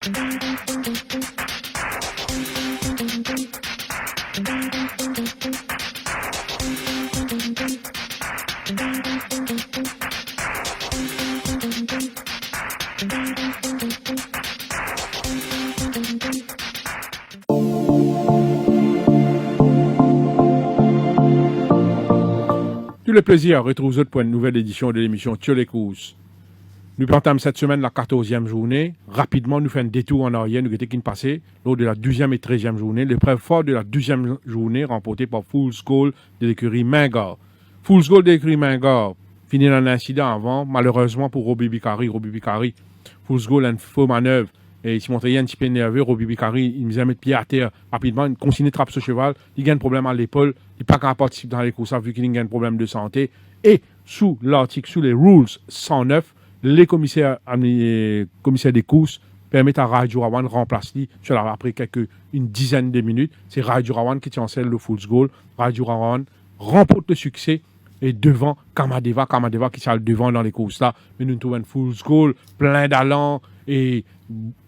Tout le plaisir retrouve autres pour une nouvelle édition de l'émission Tio les courses. Nous partons cette semaine la 14e journée. Rapidement, nous faisons un détour en arrière. Nous étions passé lors de la 12e et 13e journée. L'épreuve forte de la 12e journée remportée par Fool's Gold de l'écurie Mingard. Fool's Gold de l'écurie Mingard finit dans un incident avant. Malheureusement pour Robbie Bicari. Fool's Gold a une faux manœuvre. Et il s'est montré un petit peu nerveux. Robbie Bicari, il me met pied à terre rapidement. Il continue de trapper ce cheval. Il a un problème à l'épaule. Il n'est pas capable de participer dans les courses vu qu'il a un problème de santé. Et sous l'article, sous les rules 109, les commissaires des courses permettent à Radio Rawan de remplacer après une dizaine de minutes. C'est Radio Rawan qui tient en selle le Fool's Gold. Radio Rawan remporte le succès et devant Kamadeva qui s'est devant dans les courses là. Mais nous trouvons un Fool's Gold plein d'allant et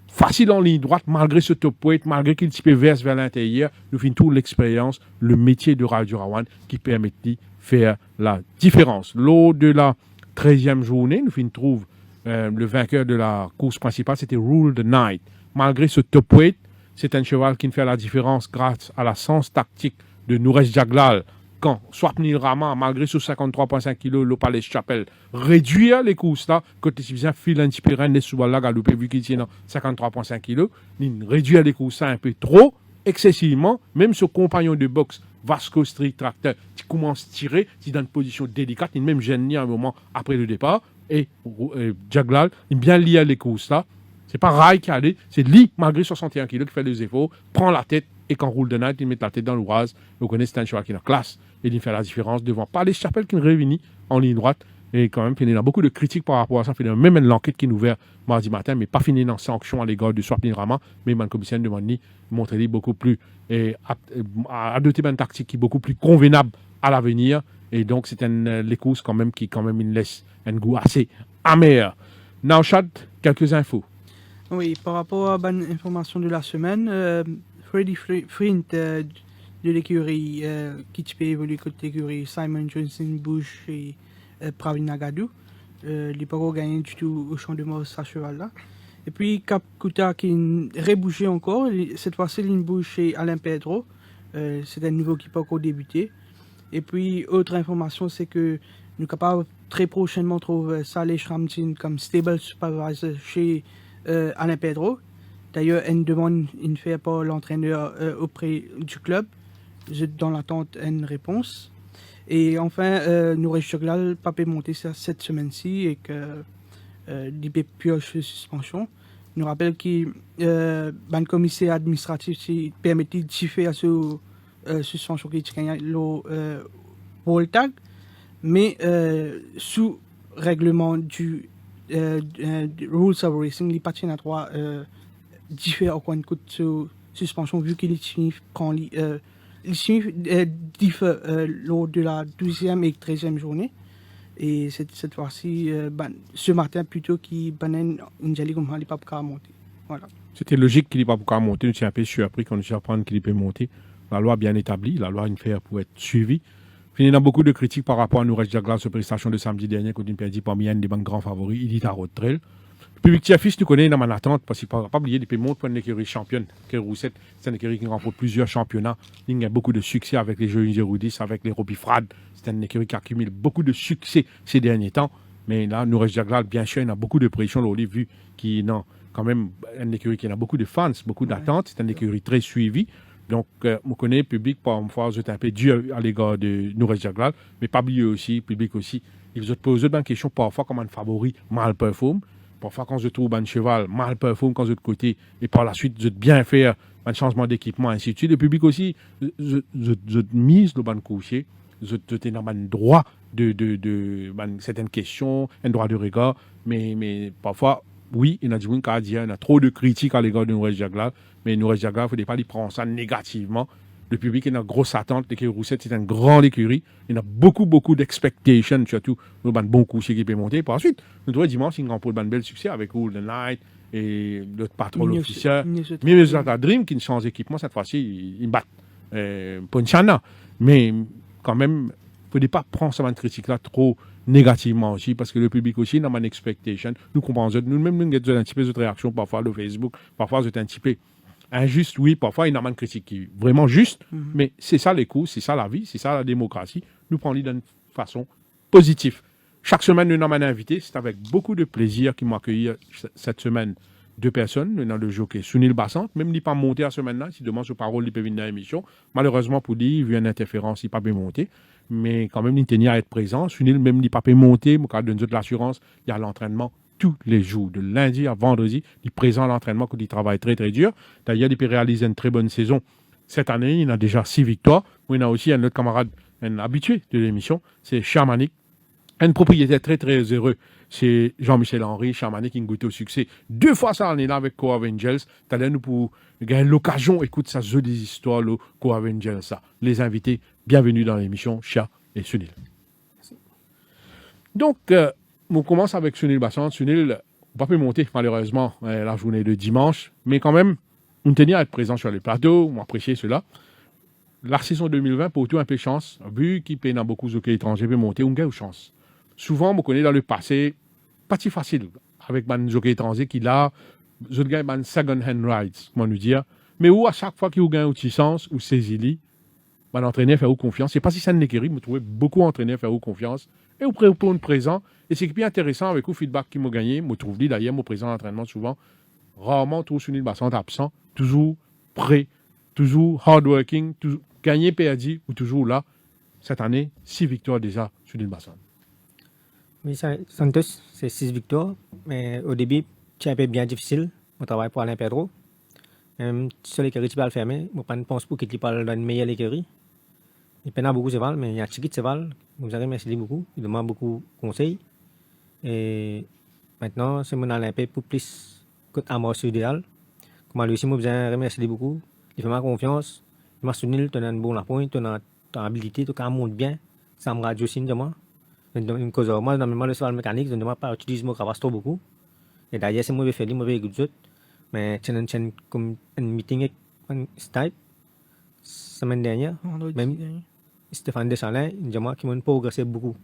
facile en ligne droite, malgré ce top weight, malgré qu'il type verse vers l'intérieur, nous finissons toute l'expérience, le métier de Radio Rawan qui permet de faire la différence. Lors de la 13e journée, nous finissons trouve le vainqueur de la course principale, c'était Rule the Night. Malgré ce top weight, c'est un cheval qui fait la différence grâce à la sens tactique de Nouresh Jaglal. Quand Swapnil Rama, malgré ce 53,5 kg, l'Opales Chapelle, réduire les courses là, côté suffisant, fil un petit peu reine, les sous-balles galopé, vu qu'il tient dans 53,5 kg, réduire les courses un peu trop, excessivement, même ce compagnon de boxe, Vasco Street Tractor, qui commence à tirer, qui est dans une position délicate, il même gêné un moment après le départ, et Jaglal, il bien lié les courses là, c'est pas Rai qui allait, c'est lui, malgré 61 kg, qui fait les efforts, prend la tête, et quand roule de night, il met la tête dans l'ouvrage. Vous connaissez, c'est un cheval qui est en classe. Et il fait la différence devant pas les chapelles qui nous réunissent en ligne droite. Et quand même, il y a beaucoup de critiques par rapport à ça. Il y a même l'enquête qui nous ouvert mardi matin, mais pas fini dans sanction à l'égard de Swapnil Rama. Mais le commissaire demande de montrer beaucoup plus, adopter une tactique qui est beaucoup plus convenable à l'avenir. Et donc, c'est les courses quand même qui il laisse un goût assez amer. Naushad, quelques infos. Oui, par rapport à l'information de la semaine, Freddy Flint de l'écurie qui peut évoluer côté l'écurie Simon Johnson Bush et Pravin Nagadou. Il n'a pas gagné du tout au champ de mort à cheval là. Et puis Cap Kuta qui rebougé encore. Cette fois-ci, il bouge chez Alain Pedro. C'est un nouveau qui peut encore débuter. Et puis, autre information, c'est que nous sommes capables très prochainement de trouver Saleh Shramtin comme stable supervisor chez Alain Pedro. D'ailleurs, une demande une fait par l'entraîneur auprès du club. Je dans l'attente d'une réponse. Et enfin, Nouresh Jaglal pas pu monter cette semaine-ci et que l'IB pioche de suspension. Nous rappelle que le commissaire administratif permet de faire cette suspension qui est le Voltag, mais sous règlement du Rules of Racing, il appartient à droit différent quand coup de suspension vu qu'il prend lors de la 12e et 13e journée. Et cette fois-ci, ce matin plutôt, qui banen une jolie comme il n'est pas pour monter. Voilà. C'était logique qu'il n'est pas pour monter. Nous sommes un peu surpris qu'on nous apprenne qu'il peut monter. La loi bien établie, la loi une faire pour être suivie. Il y a beaucoup de critiques par rapport à Nouresh Jaglal sur la prestation de samedi dernier, quand il perdit parmi un des grands favoris, il est à Road Trail. Le public Tiafis, tu connais dans mon attente, parce qu'il ne faut pas oublier, depuis montre pour une écurie championne, Roussette, c'est une écurie qui remporte plusieurs championnats. Il a beaucoup de succès avec les Jeux Zéroudis, avec les Robbie Frad. C'est une écurie qui accumule beaucoup de succès ces derniers temps. Mais là, Nouresh Jaglal, bien sûr, il a beaucoup de pression, là, vu qu'il a quand même une écurie qui a beaucoup de fans, beaucoup d'attentes. C'est une écurie très suivie. Donc, on connaît le public, parfois, vous êtes un peu dur à l'égard de Nouresh Jaglal, mais pas oublier aussi, le public aussi. Il vous pose une question parfois comme un favori mal performe. Parfois, quand je trouve un cheval mal performe, quand je de côté, et par la suite, je bien faire un changement d'équipement, ainsi de suite. Le public aussi, je mise le ban couché, je te dans un droit de certaines questions, un droit de regard, mais parfois, oui, il y a des gens qui disent qu'il y a trop de critiques à l'égard de Nouresh Jaglal, mais Nouresh Jaglal, il ne faut pas lui prendre ça négativement. Le public est une grosse attente. L'écurie Roussette, c'est une grande écurie. Il y a beaucoup d'expectations, surtout le bon coucher qui peut monter. Par la suite, nous trouvons dimanche, il remporte un bel succès avec All the Night et notre patron officiel, Minnesota Minnesota Dream, qui sans équipement, cette fois-ci, ils battent Ponchana. Mais quand même, il ne faut pas prendre cette critique-là trop négativement aussi, parce que le public aussi n'a pas d'expectation. Nous comprenons, nous-mêmes, nous avons un petit peu de réaction parfois de Facebook, parfois c'est un petit peu injuste, oui, parfois il y a une critique qui est vraiment juste, mais c'est ça les coups, c'est ça la vie, c'est ça la démocratie. Nous prenons d'une façon positive. Chaque semaine, nous avons un invité, c'est avec beaucoup de plaisir qu'ils m'ont accueilli cette semaine 2 personnes, nous avons le jockey Sunil Bassant, même il n'est pas monté à ce semaine-là, s'il demande sa parole, il peut venir dans l'émission. Malheureusement pour lui, il y a une interférence, il ne peut pas monter. Mais quand même, il tenait à être présent. Sunil, même, il n'a pas pu monter. Mon cas de l'assurance, il y a l'entraînement tous les jours, de lundi à vendredi. Il est présent à l'entraînement, il travaille très, très dur. D'ailleurs, il peut réaliser une très bonne saison. Cette année, il a déjà 6 victoires. Il y a aussi un autre camarade, un habitué de l'émission, c'est Charmanic. Un propriétaire très, très heureux. C'est Jean-Michel Henry, Charmanic, qui a goûté au succès 2 fois ça l'année là avec Co Avengers. T'as nous pour gagner l'occasion, écoute ça, jeu des histoires, le Co Avengers, ça. Les invités, bienvenue dans l'émission, Chia et Sunil. Donc, on commence avec Sunil Bassant. Sunil n'a pas pu monter, malheureusement, la journée de dimanche, mais quand même, on tenait à être présent sur les plateaux, on appréciait cela. La saison 2020, pour tout un peu de chance, vu qu'il paye dans beaucoup de hockey étrangers, peut monter, on gagne chance. Souvent, on connaît dans le passé, pas si facile, avec un jockey étranger qui a, je gagne un second hand rights, comment nous dire, mais où à chaque fois qu'il gagne un sens ou saisit, l'entraîneur fait confiance. C'est pas si ça n'est qu'éri, mais trouvé beaucoup d'entraîneurs faire confiance. Et au présent, et c'est bien intéressant avec le feedback qu'ils m'ont gagné, je trouve d'ailleurs, mon présent d'entraînement souvent, rarement tout Sunil Bassant absent, toujours prêt, toujours hardworking, toujours gagné, perdu, ou toujours là. Cette année, 6 victoires déjà, Sunil Bassant. Oui, Santos, c'est 6 victoires, mais au début, c'est un peu bien difficile, mon travail pour Alain Pedro. Même sur l'écurie, tu peux le fermer, je ne pense pas qu'il parle d'une meilleure écurie. Il peine beaucoup Seval, mais il y a Chiquit Seval, vous avez remercié beaucoup, il demande beaucoup de conseils. Et maintenant, c'est mon Alain Pedro pour plus que Amos idéal. Comme lui aussi, moi, je remercie beaucoup. Il fait ma confiance, il m'a soutenu, tu as un bon appoint, tu as une habilité, tu as un monde bien, ça me radio aussi de moi. Une cause moi dans le cheval mécanique je ne demande pas utiliser mon cravache trop beaucoup et d'ailleurs c'est moi qui fais les mauvais goûts mais c'est un comme un meeting avec Skype semaine dernière même Stéphane Deschalin il dit moi qui m'a progressé beaucoup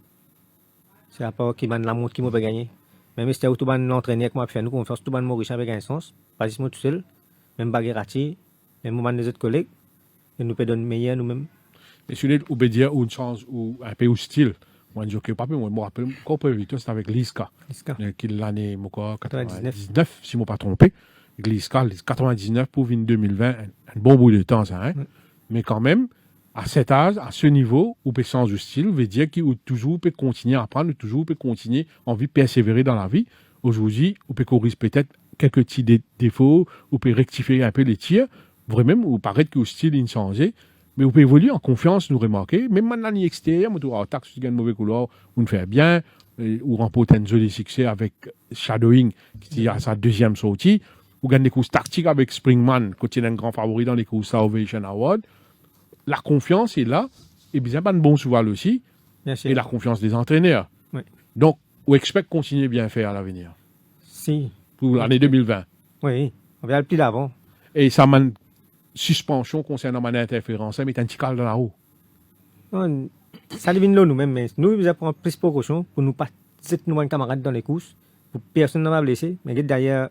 c'est à part qui m'a la montre qui m'a gagné même c'était tout ban l'entraîneur qui m'a fait nous confiance tout ban Maurice avec un sens pas juste moi tout seul même Baguerati même moi les autres collègues et nous peut donner meilleur nous-mêmes et sur les ou dire une chance ou un peu hostile. Moi, je ne pas, mais je me rappelle, quand on victoire, c'était avec Liska. Qui l'année 99, si je ne me pas trompé. Liska, 99 pour venir 2020, un bon bout de temps, ça. Hein? Mais quand même, à cet âge, à ce niveau, on peut changer de style, on veut dire qu'il toujours peut continuer à apprendre, toujours peut continuer envie de persévérer dans la vie. Aujourd'hui, on peut corriger peut-être quelques petits défauts, on peut rectifier un peu les tirs, vraiment, ou paraître que le style il changé. Mais on peut évoluer en confiance, nous remarquer. Même maintenant, l'extérieur, on a attaque sur un mauvais couloir, on fait bien, ou remporte un joli succès avec Shadowing, qui est à sa 2e sortie, ou gagne des courses tactiques avec Springman, qui est un grand favori dans les courses Salvation Award. La confiance est là, et bien, pas de bon cheval aussi, et la confiance des entraîneurs. Oui. Donc, on expecte continuer bien faire à l'avenir. Si. Pour l'année 2020. Oui, on verra le plus d'avant. Et ça m'a suspension concernant mon interférence, mais un petit cal dans la roue. Non, ça devine là nous-mêmes, mais nous, nous avons pris précaution pour nous pas être nos camarades dans les courses, pour personne ne va blesser. Mais derrière,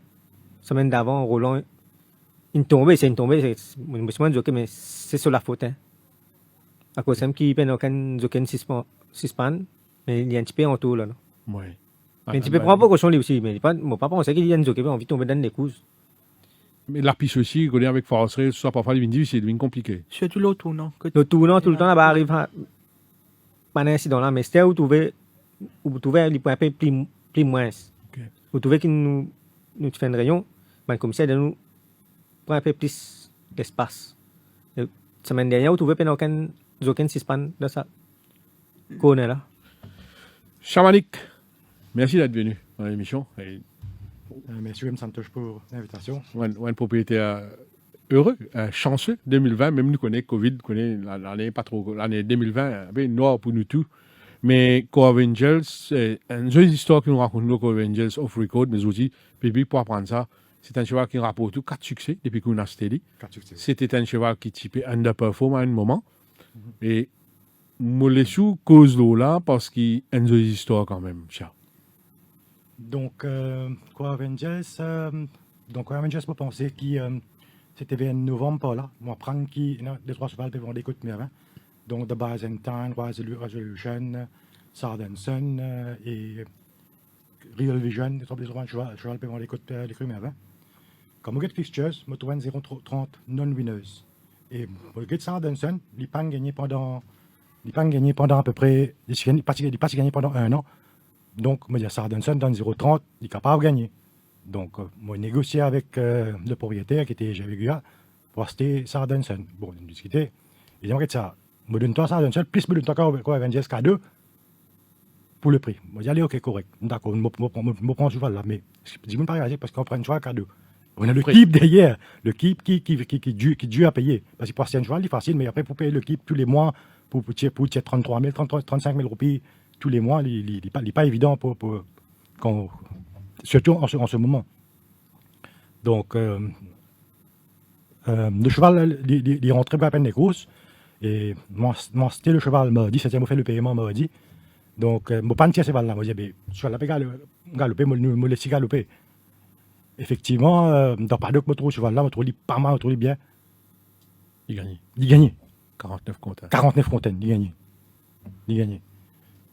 semaine d'avant, Roland, une tombée, c'est une tombée, mais c'est sur la faute. Hein. À cause de qui peine aucun suspend, mais il y a un petit peu en tout là. Oui. Mais tu peux prendre précaution lui aussi, mais mon papa pensait qu'il y a un jockey, envie de tomber dans les courses. Mais la piste aussi, qu'on est avec Force, ça parfois devient difficile, devient compliqué. Surtout le tournant. Le tournant, tout le temps, là-bas arrive pas d'incident là, mais c'était où vous trouvez les points plus moins. Okay. Vous trouvez qu'il nous fait un rayon, mais comme ça, nous prend un peu plus d'espace. La semaine dernière, vous trouvez qu'il n'y a aucun suspens dans ça. Qu'on est là. Charmanic, merci d'être venu dans l'émission. Merci M. Santos pour l'invitation. Un propriétaire heureux, chanceux, 2020, même nous connaissons Covid, l'année pas trop, l'année 2020, un peu noir pour nous tous. Mais Co Avengers, c'est une jolie histoire que nous racontons Co Avengers off record, mais aussi, public pour apprendre ça. C'est un cheval qui rapporte tout 4 succès depuis qu'on a steady. 4 succès. C'était un cheval qui typait underperform à un moment. Et moi, les sous cause là parce qu'il a une histoire quand même, Charles. Donc, quoi, Avengers, vous pensez que c'était vers novembre, pas là. Moi, prendre qui, les 3 chevals peuvent vendre des coups de mer. Donc, The Byzantine, Resolution, Southern Sun et Real Vision, les 3 chevals peuvent vendre des coups de mer. Comme vous avez fixtures, je trouve 0,30 non-winners. Et pour le Southern Sun, il n'a pas gagné pendant à peu près, il n'a pas gagné pendant 1 an. Donc, je dis Southern Sun dans 0,30, il est capable de gagner. Donc, moi, j'ai négocié avec le propriétaire qui était GVGA pour acheter Southern Sun. Bon, on a discuté. Et j'ai dit ça, je donne toi Southern Sun, plus je donne toi Avengers K2 pour le prix. Moi, j'ai dit, ok, correct. D'accord, je prends ce cheval là, mais je ne dis pas réagir parce qu'on prend un cheval K2. On a le keep derrière, le keep qui est dû à payer. Parce que pour acheter un cheval, c'est facile, mais après, pour payer le keep tous les mois, pour 33 000, 35 000 roupies tous les mois, il n'est pas évident surtout en ce moment. Donc, le cheval, il rentrait à peine les courses. Et moi, c'était le cheval mardi, c'était moi fait le paiement mardi. Donc, je ne pas tirer ce cheval là. Moi, je dis, je suis galoper, je me laisse galoper. Effectivement, dans pas de ce cheval là, je trouve pas mal, je trouve bien. Il gagne. Il gagnait. 49 comptes. 49 fontaines, il gagnait.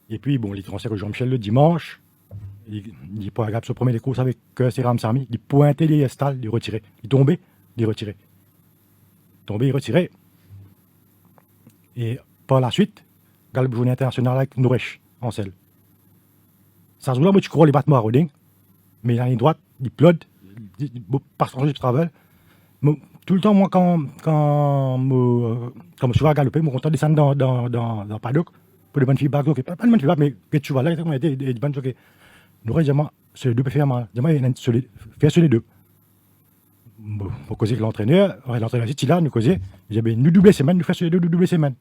Et puis, bon, il transfère que Jean-Michel le dimanche. Il n'est pas agréable de se promener les courses avec Seram Sami. Il pointait les stalles, il retirait. Il tombait, il retirait. Tombait, il retirait. Et par la suite, Galbe journée internationale avec Nouresh en selle. Ça se voit là, tu crois les battements à Roding. Mais la ligne droite, il plode, il passe en jeu de travail. Tout le temps, moi, quand je vais à galoper, je suis content de descendre dans le paddock pour des bonnes feedbacks. Pas de bonnes feedbacks, mais que tu vois là, on a été des bonnes choses. Nous, vraiment, sur les deux peut faire mal. Faire sur les deux. Pour causer avec l'entraîneur dit là, nous causer, nous doubler semaine, nous faire sur les deux, nous doubler semaine.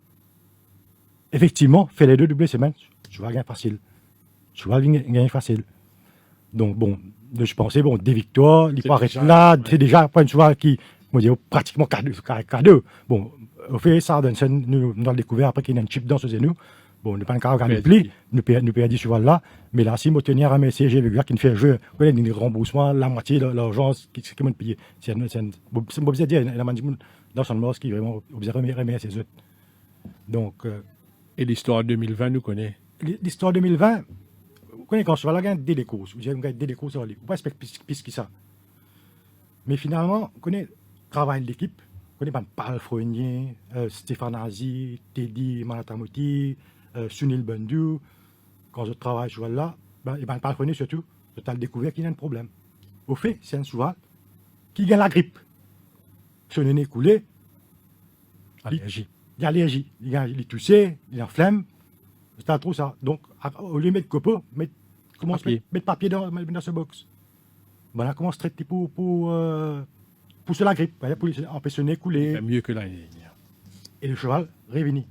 Effectivement, faire les deux doubler semaine, tu vas gagner facile. Tu vas gagner facile. Donc, bon, je pensais, bon, des victoires, il faut arrêter là, c'est déjà pas une soirée qui, on dit, pratiquement K2. Bon, au fait, ça, nous avons découvert après qu'il y a une chip dans ce genou. Bon, nous pas encore gagné pli, nous payons 10 cheval là, mais là, si nous tenir à mes CG, le gars qui nous fait jouer, il y a des remboursements, la moitié de l'argent qui m'a payé. C'est un bon dire, il y a un dans son mort qui vraiment remet ses autres. Donc. Et l'histoire 2020, nous connaît. L'histoire 2020, vous connaissez quand je vais là, gagner des courses. J'ai gagné des courses, vous pas expecter plus que ça. Mais finalement, vous connaissez le travail de l'équipe, vous connaissez Paul Fournier, Stéphane Azi, Teddy Malatamouti, Sunil Bundu. Quand je travaille ce cheval-là, et Paul Fournier surtout, je t'ai découvert qu'il y a un problème. Au fait, c'est un cheval qui gagne la grippe. Son nez coulé. Allergie. Il y a allergie. Il est toussé, il a flemme. C'est trop ça. Donc, au lieu de mettre copeau, commence à mettre papier dans ce box. Voilà, commence à traiter pour pousser la grippe, pour empêcher le nez couler. C'est mieux que l'année dernière. Et le cheval réunit.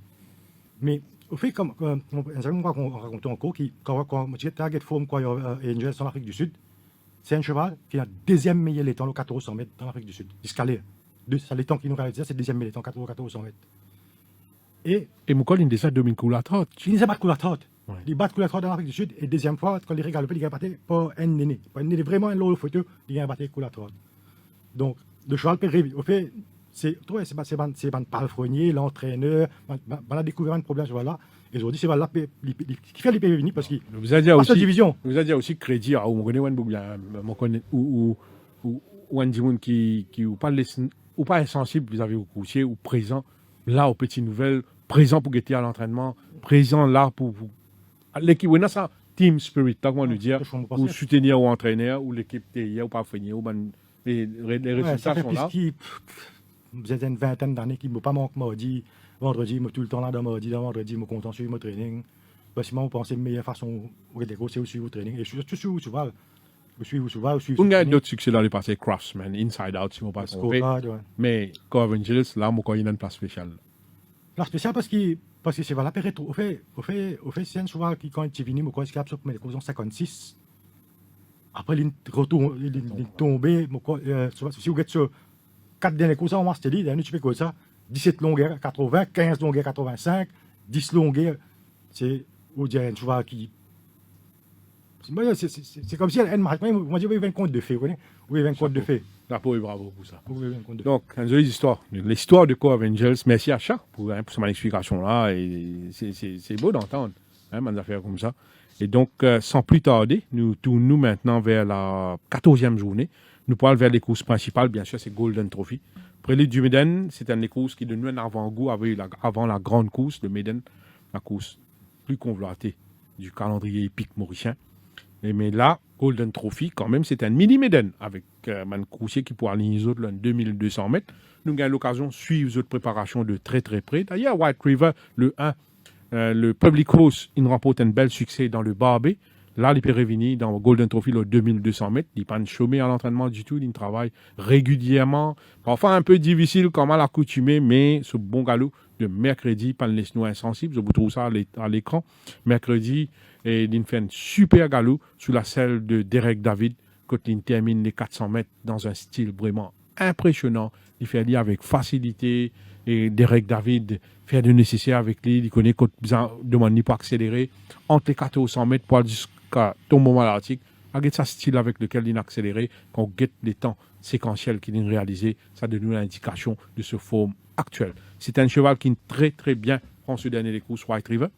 Mais au fait, comme on racontait encore, quand tu target form Angels en Afrique du Sud, c'est un cheval qui a deuxième meilleur laiton, le 1400 mètres dans l'Afrique du Sud. Il scalé. C'est laiton qui nous réalise, c'est le deuxième meilleur laiton, 1400 mètres. Et Moukol, il déjà domine coup la trotte. Il ne bat coup la trotte. Il bat coup la trotte dans l'Afrique du Sud. Et deuxième fois, quand il régale, il a battu pas un néné. Il est vraiment un lot photo, il a battu coup la trotte. Donc, le cheval peut rêver. Au fait, c'est Palefrenier, l'entraîneur. On a découvert un problème sur là. Et aujourd'hui, c'est là qui fait les PV parce qu'il vous a dit aussi division. Vous a dit aussi crédit à on connaît ou un monde qui ou pas sensible vis-à-vis au coursier ou présent là aux petites nouvelles, présent pour guetter à l'entraînement, présent là pour l'équipe. On a ça team spirit, tant qu'on nous dire, ou soutenir ou entraîneur ou l'équipe hier ou pas finir ou les résultats sont là. Vous êtes une vingtaine d'années qui ne m'ont pas manqué mardi, vendredi, tout le temps là dans mardi, vendredi, me content suivre mon training. Parce que moi, vous pensez la meilleure façon de c'est suivre au training. Et je suis souvent. On a d'autres succès dans le passé, Craftsman, Inside Out, si on ne pas tromper. Mais Corvangels, là, il y a une place spéciale. Place spéciale parce que c'est la période. Au fait, c'est un cheval qui, quand il est venu, il a sur mes causes en 56. Après, il est tombé. Si vous êtes sur 4 derniers courses, on va se dire, tu fais quoi ça? 17 longueurs 80, 15 longueurs 85, 10 longueurs. C'est au dire un cheval qui. C'est comme si elle marque. Moi, je vais 20 comptes de fait. Oui, 20 comptes de fait. Chapeau et bravo pour ça. Oui, 20 comptes de fait. Donc, une jolie histoire. L'histoire de Co Avengers. Merci à Charles pour son explication là. Et c'est beau d'entendre des affaires comme ça. Et donc, sans plus tarder, nous tournons maintenant vers la 14e journée. Nous parlons vers les courses principales. Bien sûr, c'est Golden Trophy. Prélude du Méden, c'est une des courses qui donne un avant-goût avant la grande course de Méden, la course plus convoitée du calendrier épique mauricien. Mais là, Golden Trophy, quand même, c'est un mini Méden avec un coursier qui pourra aligner les autres là, 2200 mètres. Nous avons l'occasion de suivre les autres préparations de très très près. D'ailleurs, White River, le 1, le Public Horse, il remporte un bel succès dans le Barbé. Là, il peut revenir dans Golden Trophy, le 2200 mètres. Il n'est pas chômé à l'entraînement du tout. Il travaille régulièrement. Parfois un peu difficile comme à l'accoutumée, mais ce bon galop de mercredi, pas le laisse-nous insensible. Je vous trouve ça à l'écran. Mercredi, et il fait un super galop sous la selle de Derek David quand il termine les 400 mètres dans un style vraiment impressionnant. Il fait aller avec facilité. Et Derek David fait le nécessaire avec lui. Il connaît quand il demande pas accélérer entre les 400 mètres pour aller jusqu'à ton moment l'article. Avec sa style avec lequel il a accéléré, quand on guette les temps séquentiels qu'il a réalisés, ça donne une indication de ce forme actuel. C'est un cheval qui est très très bien prend ce dernier des courses White River.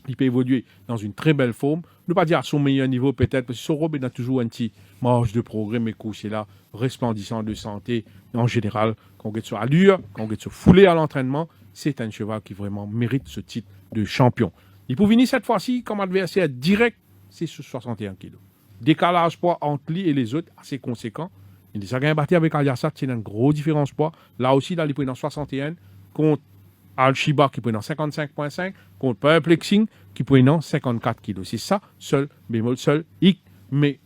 Il peut évoluer dans une très belle forme. Ne pas dire à son meilleur niveau peut-être, parce que son robe, il a toujours un petit marge de progrès, mais c'est là, resplendissant de santé en général. Quand on est sur allure, quand on est sur foulée à l'entraînement, c'est un cheval qui vraiment mérite ce titre de champion. Il peut venir cette fois-ci comme adversaire direct, c'est sur 61 kg. Décalage poids entre lui et les autres assez conséquent. Il a gagné battu avec Aliasat, c'est une grosse différence poids. Là aussi, là, il est dans 61 contre Al-Shiba qui est dans 55,5 contre Perplexing qui est dans 54 kg. C'est ça, seul, bémol, seul, hic, mais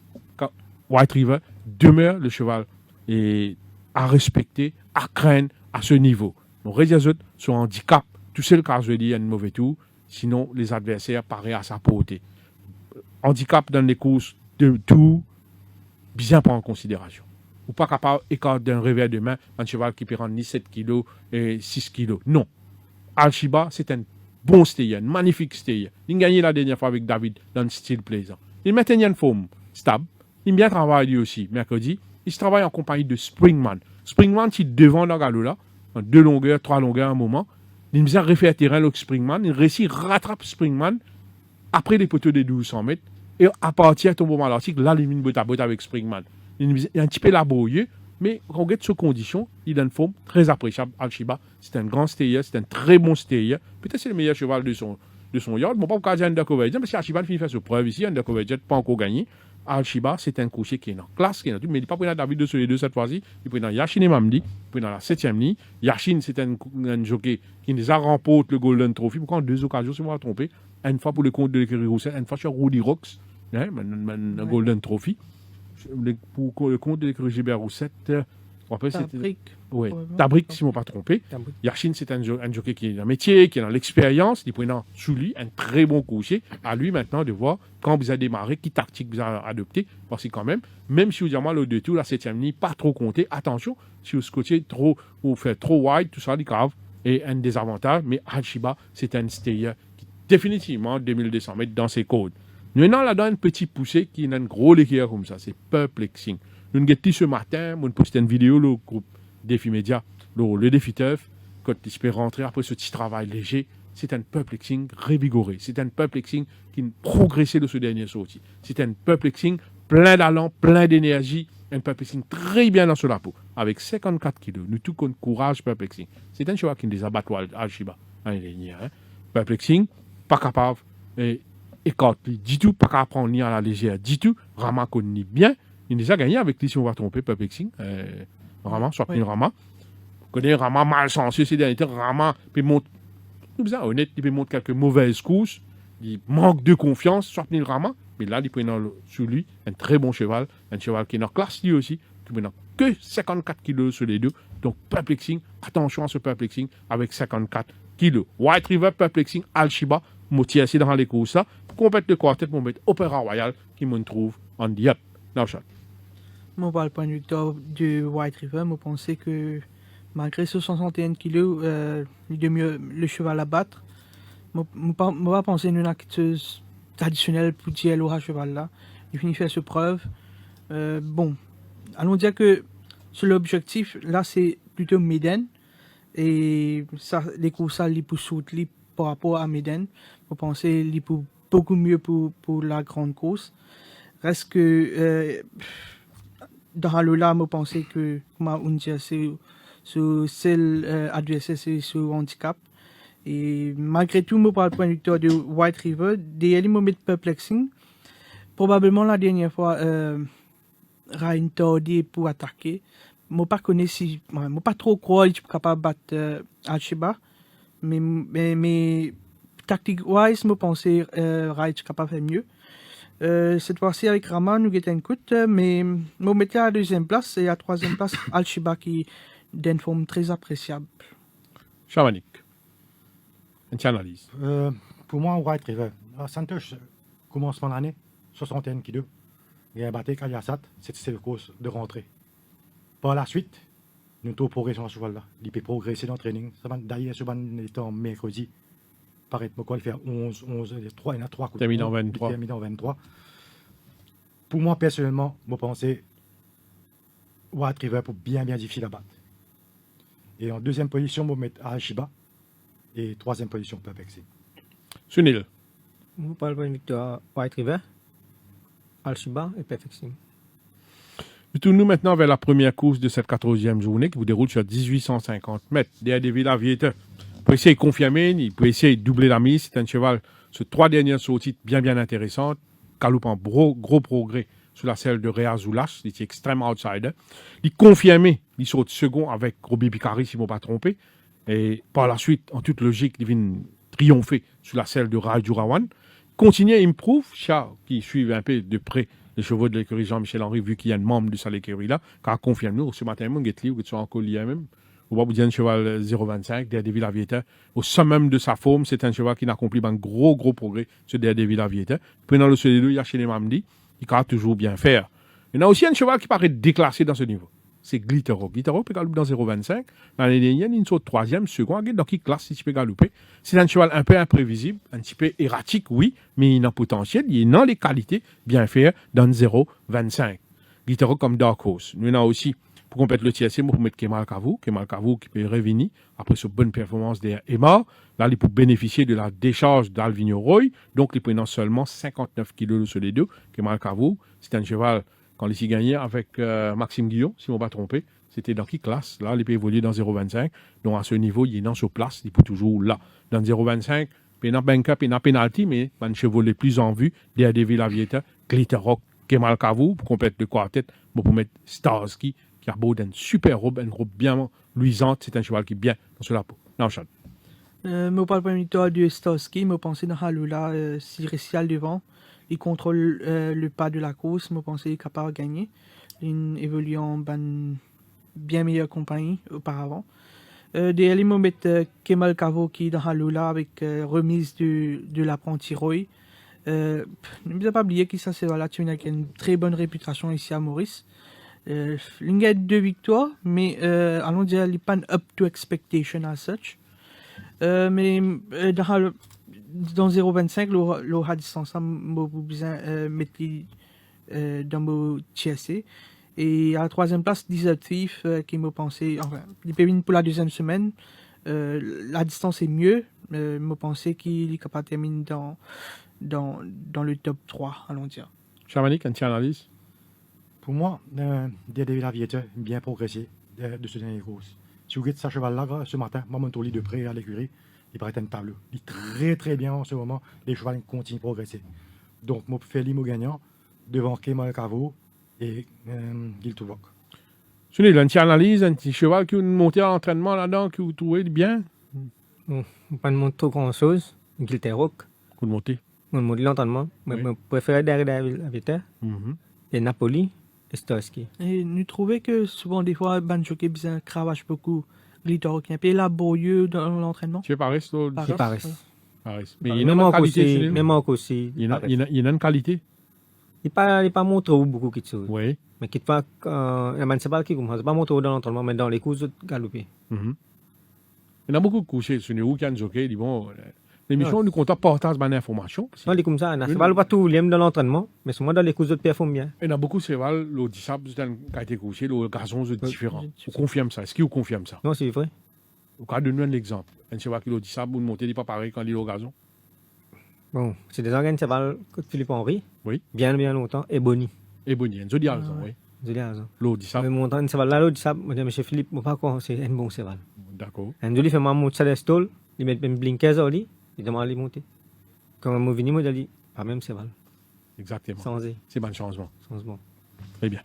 White River demeure le cheval et à respecter, à craindre à ce niveau. Donc, les autres sont handicap. Tout seul, car je dis, il y a un mauvais tour. Sinon, les adversaires paraissent à sa portée. Handicap dans les courses de tout, bien prendre en considération. Ou pas capable d'écarter d'un revers de main un cheval qui peut rendre ni 7 kg et 6 kg. Non. Al-Shiba, c'est un bon stayer, un magnifique stayer. Il a gagné la dernière fois avec David dans un style plaisant. Il met une forme stable. Il bien travaille lui aussi, mercredi. Il travaille en compagnie de Springman. Springman, qui est devant le galop là, en 2 longueurs, 3 longueurs à un moment. Il vient refaire terrain avec Springman. Il réussit, rattrape Springman après les poteaux des 1200 mètres. Et à partir de ton moment l'article, là, il met une botte à botte avec Springman. Il est un petit peu laborieux, mais quand on regarde ses conditions, il a une forme très appréciable. Al-Shiba, c'est un grand stayer, c'est un très bon stayer. Peut-être c'est le meilleur cheval de son yard. Bon, pas au dire Undercover Jet, parce qu'Al-Shiba finit faire ses preuves ici. Undercover Jet pas encore gagné. Al-Shiba, c'est un coursier qui est en classe, qui est en tout, mais il n'est pas pris dans David de sur les deux cette fois-ci. Il est dans Yashin et Mamdi, il est dans la 7e ligne. Yashin, c'est un jockey qui nous a remporté le Golden Trophy. Pourquoi en 2 occasions, si je ne me trompe, une fois pour le compte de l'écurie Roussel, une fois sur Rudy Rocks, un Golden Trophy. Pour le compte de l'écurie Gilbert Roussette, Tabric, si je ne me pas trompé. Yashin, c'est un jockey qui est dans le métier, qui est dans l'expérience, il est sous lui, un très bon coursier. À lui maintenant de voir quand vous avez démarré, qui tactique vous avez adopté. Parce que quand même si vous dites le 2 tours, la 7e ligne, pas trop compté, attention, si vous scotchez trop, ou faites trop wide, tout ça, c'est grave, et un désavantage. Mais Al-Shiba, c'est un stayer qui définitivement 2200 mètres dans ses codes. Maintenant, là-dedans, un petit poussé qui a un gros équerre comme ça, c'est Perplexing. Nous avons dit ce matin, nous posté une vidéo, le groupe Défi Média, le Défi Teuf, quand il peut rentrer après ce petit travail léger, c'est un Perplexing revigoré. C'est un Perplexing qui a progressé de ce dernier sorti. C'est un Perplexing plein d'allant, plein d'énergie, un Perplexing très bien dans la peau, avec 54 kilos. Nous tout compte courage Perplexing. C'est un cheval qui nous a battu à Al-Shiba l'année dernière. Perplexing, pas capable, et quand il dit tout, pas capable prendre ni à la légère, dit tout, Rama connaît bien. Il nous a gagné avec lui si on va tromper Perplexing. Rama, soit oui. Rama. Vous connaissez Rama malchanceux ces derniers temps. Rama, il montre, nous sommes honnêtes, il peut montrer quelques mauvaises courses. Il manque de confiance, soit Rama. Mais là, il prend sur lui un très bon cheval. Un cheval qui est en classe lui aussi. Qui n'a que 54 kilos sur les deux. Donc Perplexing, attention à ce Perplexing avec 54 kilos. White River, Perplexing, Al-Shiba, moitié assis dans les courses. Pour compléter le quartet, pour mettre Opéra Royal qui me trouve en diable. Nauchat. Moi, par le point de vue de White River, je pensais que malgré ce 61 kilos, le cheval à battre, je ne pas penser à une acteuse traditionnelle pour dire à cheval là. Il finit faire ses preuves. Bon, allons dire que sur l'objectif, là, c'est plutôt Méden. Et ça, les courses, ça, les pour sauter par rapport à Méden. Je pensais les pour beaucoup mieux pour la grande course. Reste que dans le là, je pensais que, comme on dit, c'est seul adversaire, c'est ce handicap. Et malgré tout, moi, par le point de vue de White River, des éléments de perplexing, probablement la dernière fois, Ryan tordé pour attaquer. Moi, pas connais si, moi, pas trop croire qu'il est capable de battre Alchiba, mais tactique-wise, moi, pensais Ryan est capable de faire mieux. Cette fois-ci, avec Rama, nous avons un coup, mais nous mettons à la deuxième place et à la troisième place, Alchiba qui est d'une forme très appréciable. Chamanik. Une analyse. Pour moi, White River. Santosh, commencement de l'année, 61 kg. Il y a un battu à Yassat, c'est le cause de rentrer. Par la suite, nous avons progressé sur ce cheval-là. Il peut progresser dans le training. D'ailleurs, ce ban étant mercredi, paraît quoi le faire 11, 3, il y en a 3 coups. Terminé en 23. Terminé en 23. Pour moi, personnellement, je pense White River pour bien difficile à battre. Et en deuxième position, je vais mettre Alchiba. Et troisième position, Perplexing. Sunil. Je parle de victoire White River, Alchiba et Perfecting. Nous tournons maintenant vers la première course de cette 14e journée qui vous déroule sur 1850 mètres. Derrière des villes aviateurs. Pour essayer de confirmer, il peut essayer de doubler la mise. C'est un cheval sur 3 dernières sorties bien intéressantes. Galope en gros progrès sur la selle de Réa Zoulache. Il est extrêmement outsider. Il confirmé, il saute second avec Robbie Picari, si je ne me pas trompé. Et par la suite, en toute logique, il vient triompher sur la selle de Rai Jurawan. Continue à improve, chat qui suit un peu de près les chevaux de l'écurie Jean-Michel Henry, vu qu'il y a un membre de cette écurie-là, qui a confirmé, ce matin, mon Getli, ou que tu sois encore lié même. On va vous dire un cheval 0,25, Daredevil Aviator. Au sommet de sa forme, c'est un cheval qui accomplit un gros progrès sur Daredevil Aviator. Prenant le solide, il y a chez les Mamdi, il peut toujours bien faire. Il y a aussi un cheval qui paraît déclassé dans ce niveau. C'est Glitter Rock. Glitter Rock peut galoper dans 0,25. L'année dernière, il saute troisième, second, donc il classe si tu peux galoper. C'est un cheval un peu imprévisible, un petit peu erratique, oui, mais il a un potentiel, il a les qualités bien faire dans 0,25. Glitter Rock comme Dark Horse. Nous avons aussi, pour compléter le TSC, pour mettre Kemal Kavou qui peut revenir après sa bonne performance derrière Emma. Là, il peut bénéficier de la décharge d'Alvino Roy, donc il peut seulement 59 kg sur les deux. Kemal Kavou, c'est un cheval quand il s'y gagnait avec Maxime Guillon, si on ne va pas tromper, c'était dans quelle classe? Là, il peut évoluer dans 0,25. Donc, à ce niveau, il est dans sa place, il peut toujours là. Dans 0,25, il y a un bank-up, il y a un penalty, mais les chevaux les plus en vue, Daredevil Aviator, Glitter Rock, Kemal Kavou, pour compléter le quartet, pour mettre Starsky, qui a beau d'une super robe, une robe bien luisante, c'est un cheval qui est bien dans la peau. Non, Chad. Je parle pas de Starsky, je pensais dans Halula, si récial devant. Il contrôle le pas de la course, je pense qu'il est capable de gagner. Il évolue en bien meilleure compagnie auparavant. Des éléments mettent Kemal Kavo qui est dans Halula avec remise de l'apprenti Roy. Ne pas oublier que ça c'est voilà, tu as une très bonne réputation ici à Maurice. Il a 2 victoires, mais allons dire il n'est pas up to expectation as such. Mais dans 0,25, le distance, je besoin mettre dans mon TSC. Et à la troisième place, Disruptif, qui m'a pensé, enfin, il peut venir pour la deuxième semaine. La distance est mieux, m'a pensé qu'il est capable de terminer dans le top 3, allons dire. Chamanik, une analyse? Pour moi, Daredevil Aviator bien progressé de ce dernier course. Si vous regardez ce cheval-là, ce matin, moi, mon tourli de près à l'écurie, il paraît un tableau. Il est très bien en ce moment. Les chevaux continuent de progresser. Donc, je fais l'IMO gagnant devant Kemal Kavo et Glitter Rock. Sunil, une petite analyse, un petit cheval qui a monté à l'entraînement là-dedans, que vous trouvez bien? Pas de monter trop grand-chose. Glitter Rock. Coup de montée. Je monte l'entraînement. Je préfère Daredevil Aviator et Napoli et Starsky. Et nous trouvons que souvent, des fois, Banjoké bien cravache beaucoup. Glitter Rock, il est laborieux dans l'entraînement. Tu es Paris, là? C'est Paris. Paris. Mais il y a une qualité. Même aussi. Il y a une qualité. Il pas montré beaucoup qui te Oui. mais qui te pas un cheval qui commence pas montré dans l'entraînement mais dans les courses galoper. Mhm. Il y en a beaucoup de couchés sur nous qui ont jockey, ils disent bon, l'émission nous compte partage bonne information. Non, il est comme ça, un Oui, cheval pas tout l'aime dans l'entraînement, mais souvent dans les courses de performe bien. Il y en a beaucoup de cheval, le dissable, c'est un qui a été couché, le gazon c'est différent. c'est- Vous confirme ça? Est-ce qu'il vous confirme ça? Non, c'est vrai. Au cas de nous un exemple. Un cheval qui le dissable, ou une montée n'est pas pareil quand il est au gazon. Bon, c'est des organes cheval que Philippe Henry. Oui. Bien longtemps et Bonnie. Et bon, il y a une zone raison, oui. Je dis raison. Le Mais dissable, mon temps cheval là, l'autre cheval, moi monsieur Philippe, moi pas quoi, c'est un bon cheval. d'accord. Un joli fait maman Celestol, il met même blinkers au lit, il demande à lui monter. Quand moi venu, moi je dis pas même cheval, Exactement. sans C'est bon changement. changement. Très bien.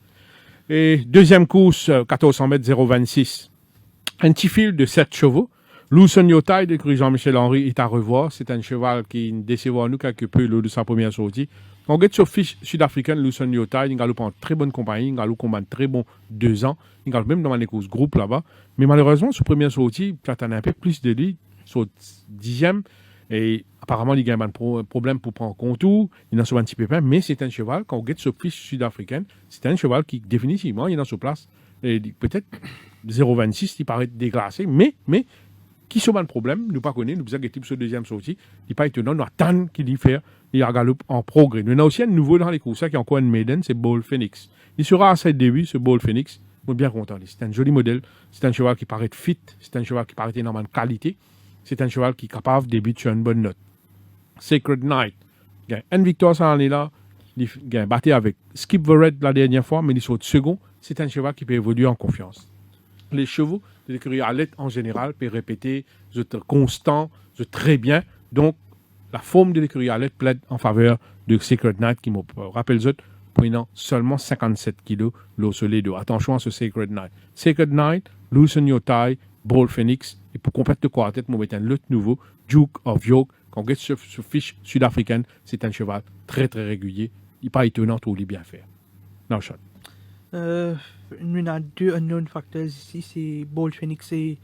Et deuxième course, 1400 mètres 0,26. Un petit fil de 7 chevaux. Lucien Yotai de Jean-Michel Henry est à revoir. C'est un cheval qui décevra nous quelque peu lors de sa première sortie. On regarde sur fiche sud-africaine, Lucien Yotai, il galope en très bonne compagnie, il galope en très bon 2 ans. Il galope même dans les courses groupe là-bas. Mais malheureusement, sur première sortie, tu attends un peu plus de lui, sur 10e. Et apparemment, il y a un problème pour prendre contour. Il a souvent un petit pépin, mais c'est un cheval, quand on regarde sur fiche sud-africaine, c'est un cheval qui, définitivement, il est dans sa place. Et peut-être 0,26, il paraît déglacé, mais qui sont le problème, nous pas connaître, nous avons été sur deuxième sortie, il n'est pas étonnant, nous attendons qu'il y fait, il y a galope en progrès. Nous avons aussi un nouveau dans les courses qui est encore un maiden, c'est Ball Phoenix. Il sera à 7 début, ce Ball Phoenix, nous sommes bien contents. C'est un joli modèle, c'est un cheval qui paraît fit, c'est un cheval qui paraît énormément de qualité, c'est un cheval qui est capable de débuter sur une bonne note. Sacred Knight, il y a une victoire cette année-là, il a battu avec Skip Verrett la dernière fois, mais il saute second, c'est un cheval qui peut évoluer en confiance. Les chevaux de l'écurie Alette en général peuvent répéter, vous êtes constant, vous êtes très bien. Donc, la forme de l'écurie Alette plaide en faveur de Sacred Knight qui me rappelle prenant seulement 57 kilos l'eau soleil d'eau. Attention à ce Sacred Knight. Sacred Knight, Loosen Your Tie, Ball Phoenix. Et pour compléter le quartet, je vais mettre un autre nouveau, Duke of York. Quand on regarde ce fiche sud-africaine, c'est un cheval très très régulier. Il n'est pas étonnant, tout il bien faire. Now shot. On a deux unknown factors ici, c'est Bold Phoenix et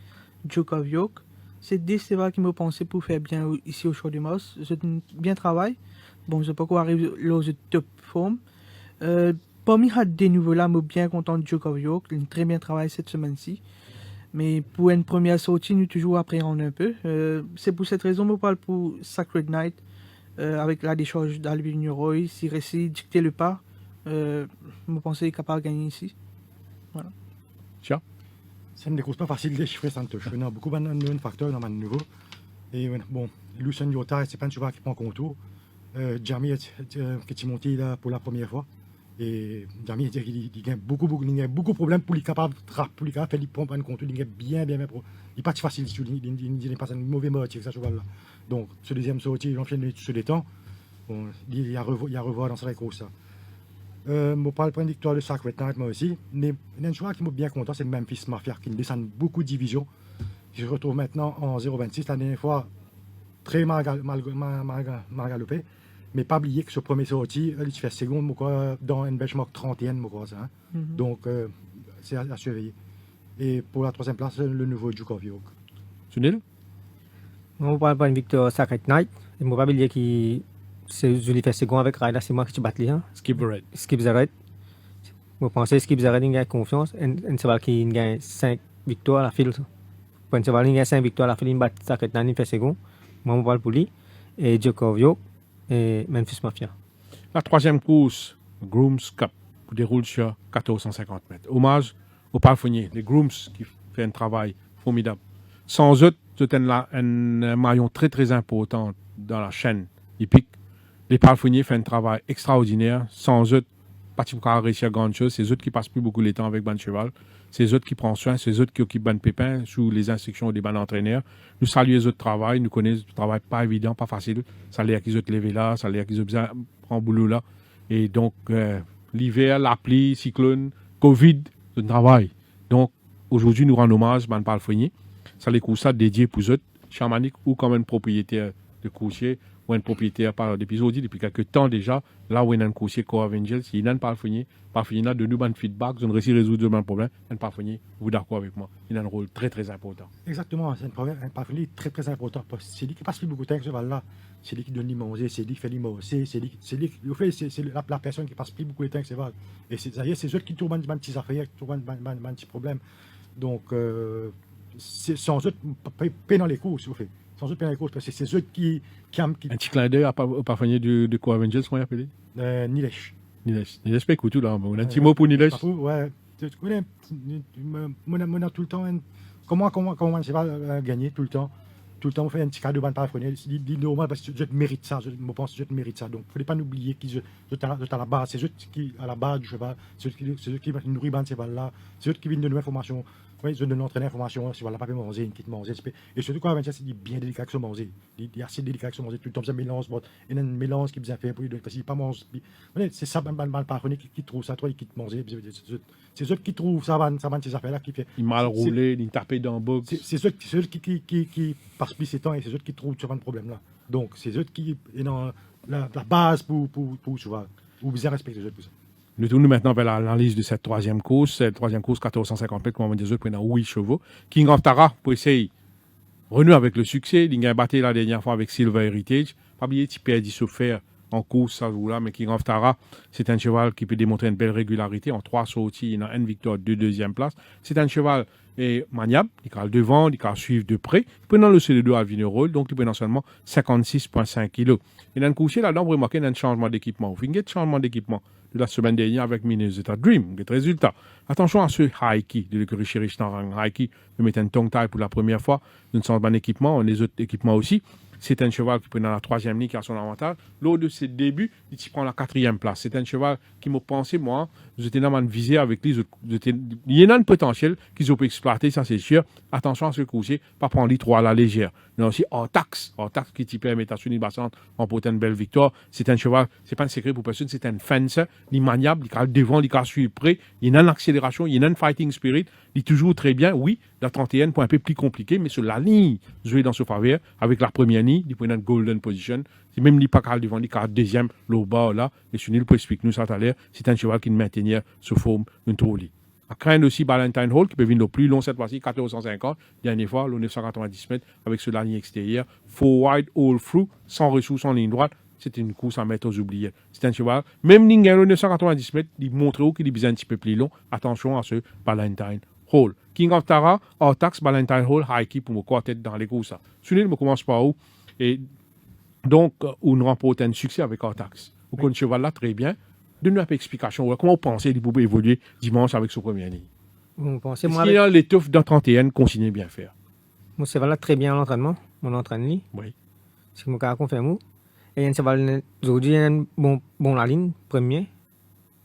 Duke of York. C'est des chevaux qui me pensaient pour faire bien ici au Champ du Mars. Je bien travail. Bon, je sais pas quoi arrive lors de top forme. Parmi les deux nouveaux-là, je suis bien content de Duke of York. Il a très bien travaillé cette semaine-ci. Mais pour une première sortie, nous toujours appréhender un peu. C'est pour cette raison que je parle pour Sacred Knight. Avec la décharge d'Alvin Roy, si réussit dicter le pas, je pense qu'il est capable de gagner ici. Voilà. Tiens. C'est une des courses pas facile de déchiffrer Santosh. Il y a beaucoup de facteurs dans le nouveau. Et bon, Lucien Yotai, c'est pas un cheval qui prend contour. Jamie qui est monté là pour la première fois. Et Jamie il a beaucoup de problèmes pour lui capable de faire lui prendre un contour. Il est bien. Il n'est pas facile, il n'est pas un mauvais motif, ce cheval-là. Donc, ce deuxième sortie, il enchaîne sur les temps. Bon, il y a revoir dans cette course. Je parle pour une victoire de Sacred Knight, moi aussi. Mais il y a un cheval qui m'a bien content, c'est Memphis Mafia, qui descend beaucoup de divisions. Qui se retrouve maintenant en 0,26. La dernière fois, très mal galopé. Mais pas oublier que ce premier sortie, il fait seconde dans un benchmark 31. Ça, hein. Donc, c'est à surveiller. Et pour la troisième place, le nouveau Duke of York. Sunil? On parle pas une victoire Sacred Knight. Et moi pas oublier qui c'est joli fait second avec Ryder, c'est moi qui te batte là. Skip Verrett. Skip Zaret. Moi pensez Skip Zaret il a confiance. Un cheval qui gagne 5 victoires à la file. Pour un cheval qui gagne 5 victoires à la file, il bat Sacred Knight, il fait second. Moi, on parle pour lui. Et Duke of York et Memphis Mafia. La troisième course, Grooms Cup, qui déroule sur 1450 mètres. Hommage aux palefreniers, les Grooms qui font un travail formidable. Sans eux, c'est un maillon très très important dans la chaîne hippique. Les palefreniers font un travail extraordinaire. Sans eux, pas de réussir à grand chose. C'est eux qui passent plus beaucoup de temps avec ban cheval. C'est eux qui prennent soin. C'est eux qui occupent ban pépin sous les instructions des ban entraîneurs. Nous saluons les autres travail. Nous connaissons le travail pas évident, pas facile. Ça l'air qu'ils ont levé là, ça l'air qu'ils ont besoin prendre boulot là. Et donc, l'hiver, la pluie, cyclone, Covid, c'est un travail. Donc, aujourd'hui, nous rendons hommage ban palefrenier. Ça les courses dédiés pour eux, chamaniques ou comme un propriétaire de coursier ou un propriétaire par l'épisode depuis quelques temps déjà, là où il y a un coursier Core Angels, il n'a pas fini de nous donner feedback, on réussit à résoudre le problème, il n'a pas fini, vous d'accord avec moi, il a un rôle très très important. Exactement, c'est un parfum très très important. C'est lui qui passe plus beaucoup de temps que ce là. C'est lui qui donne l'immonser, c'est lui qui fait l'immonser, c'est la personne qui passe plus beaucoup de temps que ce Et c'est eux qui trouvent des petits affaires, qui trouvent des petits problèmes. Donc, c'est sans eux, pas dans les courses, vous faites. Sans eux, pas dans les courses, parce que c'est eux qui Un petit clin d'œil au parfumé de Core Angels, comment il appelle Nilesh. Nilesh, pas écoute là, on a un petit mot pour Nilesh. Ouais, tu connais, on a tout le temps, comment on s'est pas gagner tout le temps. Tout le temps, on fait un petit cadeau de paraphronier. C'est normal parce que je mérite ça. Je pense que je mérite ça. Donc, il ne faut pas oublier que je à la base. C'est eux qui, à la base du cheval, c'est eux qui nourrissent ce cheval-là. C'est eux qui viennent de nous information. Oui, ils donnent l'entraîneur information. Si voilà, pas manger, une petite manger. Et surtout, quand c'est bien délicat que ça manger. Il est assez délicat que ça manger. Tout le temps, ça mélange. Il y a un mélange qui vient faire pour lui. Parce qu'il pas manger. C'est ça, le paraphronier qui trouve ça, toi, et qui te mange. C'est eux qui trouvent ça, ces affaires-là qui fait. Il mal roulé, il tapé dans le box. C'est ceux qui passent plus ces temps et c'est eux qui trouvent ce problème-là. Donc, c'est eux qui sont la base pour tu vois, ou bien respecter les autres pour ça. Nous tournons maintenant vers l'analyse de cette troisième course. Cette troisième course, 1450 mètres, comme on va dire, prenant 8 chevaux. King of Tara, pour essayer renouer avec le succès. Il a battu la dernière fois avec Silver Heritage. Pas oublier, tu perds souffert en course, ça joue là, mais King of Tara, c'est un cheval qui peut démontrer une belle régularité. En 3 sorties, il a une victoire, 2 deuxième place. C'est un cheval maniable, il peut devant, il peut suivre de près. Il peut dans le CD2 à Vignerol, donc il peut dans seulement 56,5 kg. Il a un coursier là-dedans, vous remarquez, il y a un changement d'équipement. Vous avez un changement d'équipement de la semaine dernière avec Minnesota Dream, quel résultat. Attention à ce Haiki de l'écurie Chérich Tanrang. Haiki peut mettre un tongue taille pour la première fois, un changement d'équipement, les autres équipements aussi. C'est un cheval qui peut dans la 3e ligne qui a son avantage. Lors de ses débuts, il prend la 4e place. C'est un cheval qui m'a pensé, moi, j'étais dans une visée avec lui. Il y a un potentiel qu'ils ont pu exploiter, ça c'est sûr. Attention à ce coursier, pas prendre les 3 à la légère. Il y a aussi Ortax qui permet à Sunny Bassant remporter une belle victoire. C'est un cheval, c'est pas un secret pour personne, c'est un fence. Il est maniable, il est devant, il est suivre près. Il y a une accélération, il y a une fighting spirit. Il est toujours très bien. Oui, la 31 pour un peu plus compliqué, mais sur la ligne, jouer dans ce faveur avec la première ligne, il prend une golden position. C'est même il pas qu'à devant, il est deuxième, le bas là. Et Sunil peut expliquer nous ça tout à l'heure. C'est un cheval qui maintient sous forme d'une trolley. À craindre aussi Valentine Hall qui peut venir le plus long cette fois-ci, 1450. Dernière fois, le 990 mètres avec sur la ligne extérieure. Four wide, all through, sans ressources en ligne droite. C'était une course à mettre aux oubliés. C'est un cheval. Même Ningen, le 990 mètres, il montre qu'il est bien un petit peu plus long. Attention à ce Valentine Hall. King of Tara, Ortax, Valentine Hall, Haiki pour me quartet dans les courses. Sunil me commence par où? Et donc, on remporte un succès avec Ortax. Vous connaissez ce cheval là très bien. Donne-nous un peu d'explication. Comment vous pensez qu'il peut évoluer dimanche avec ce premier ligne? Vous pensez, Est-ce qu'il y a l'étoffe dans 31 continuer bien faire? Mon cheval là très bien à l'entraînement. Mon entraînement. Oui. C'est mon cas confirme. Et il y a un cheval aujourd'hui, il y a un bon la ligne, premier.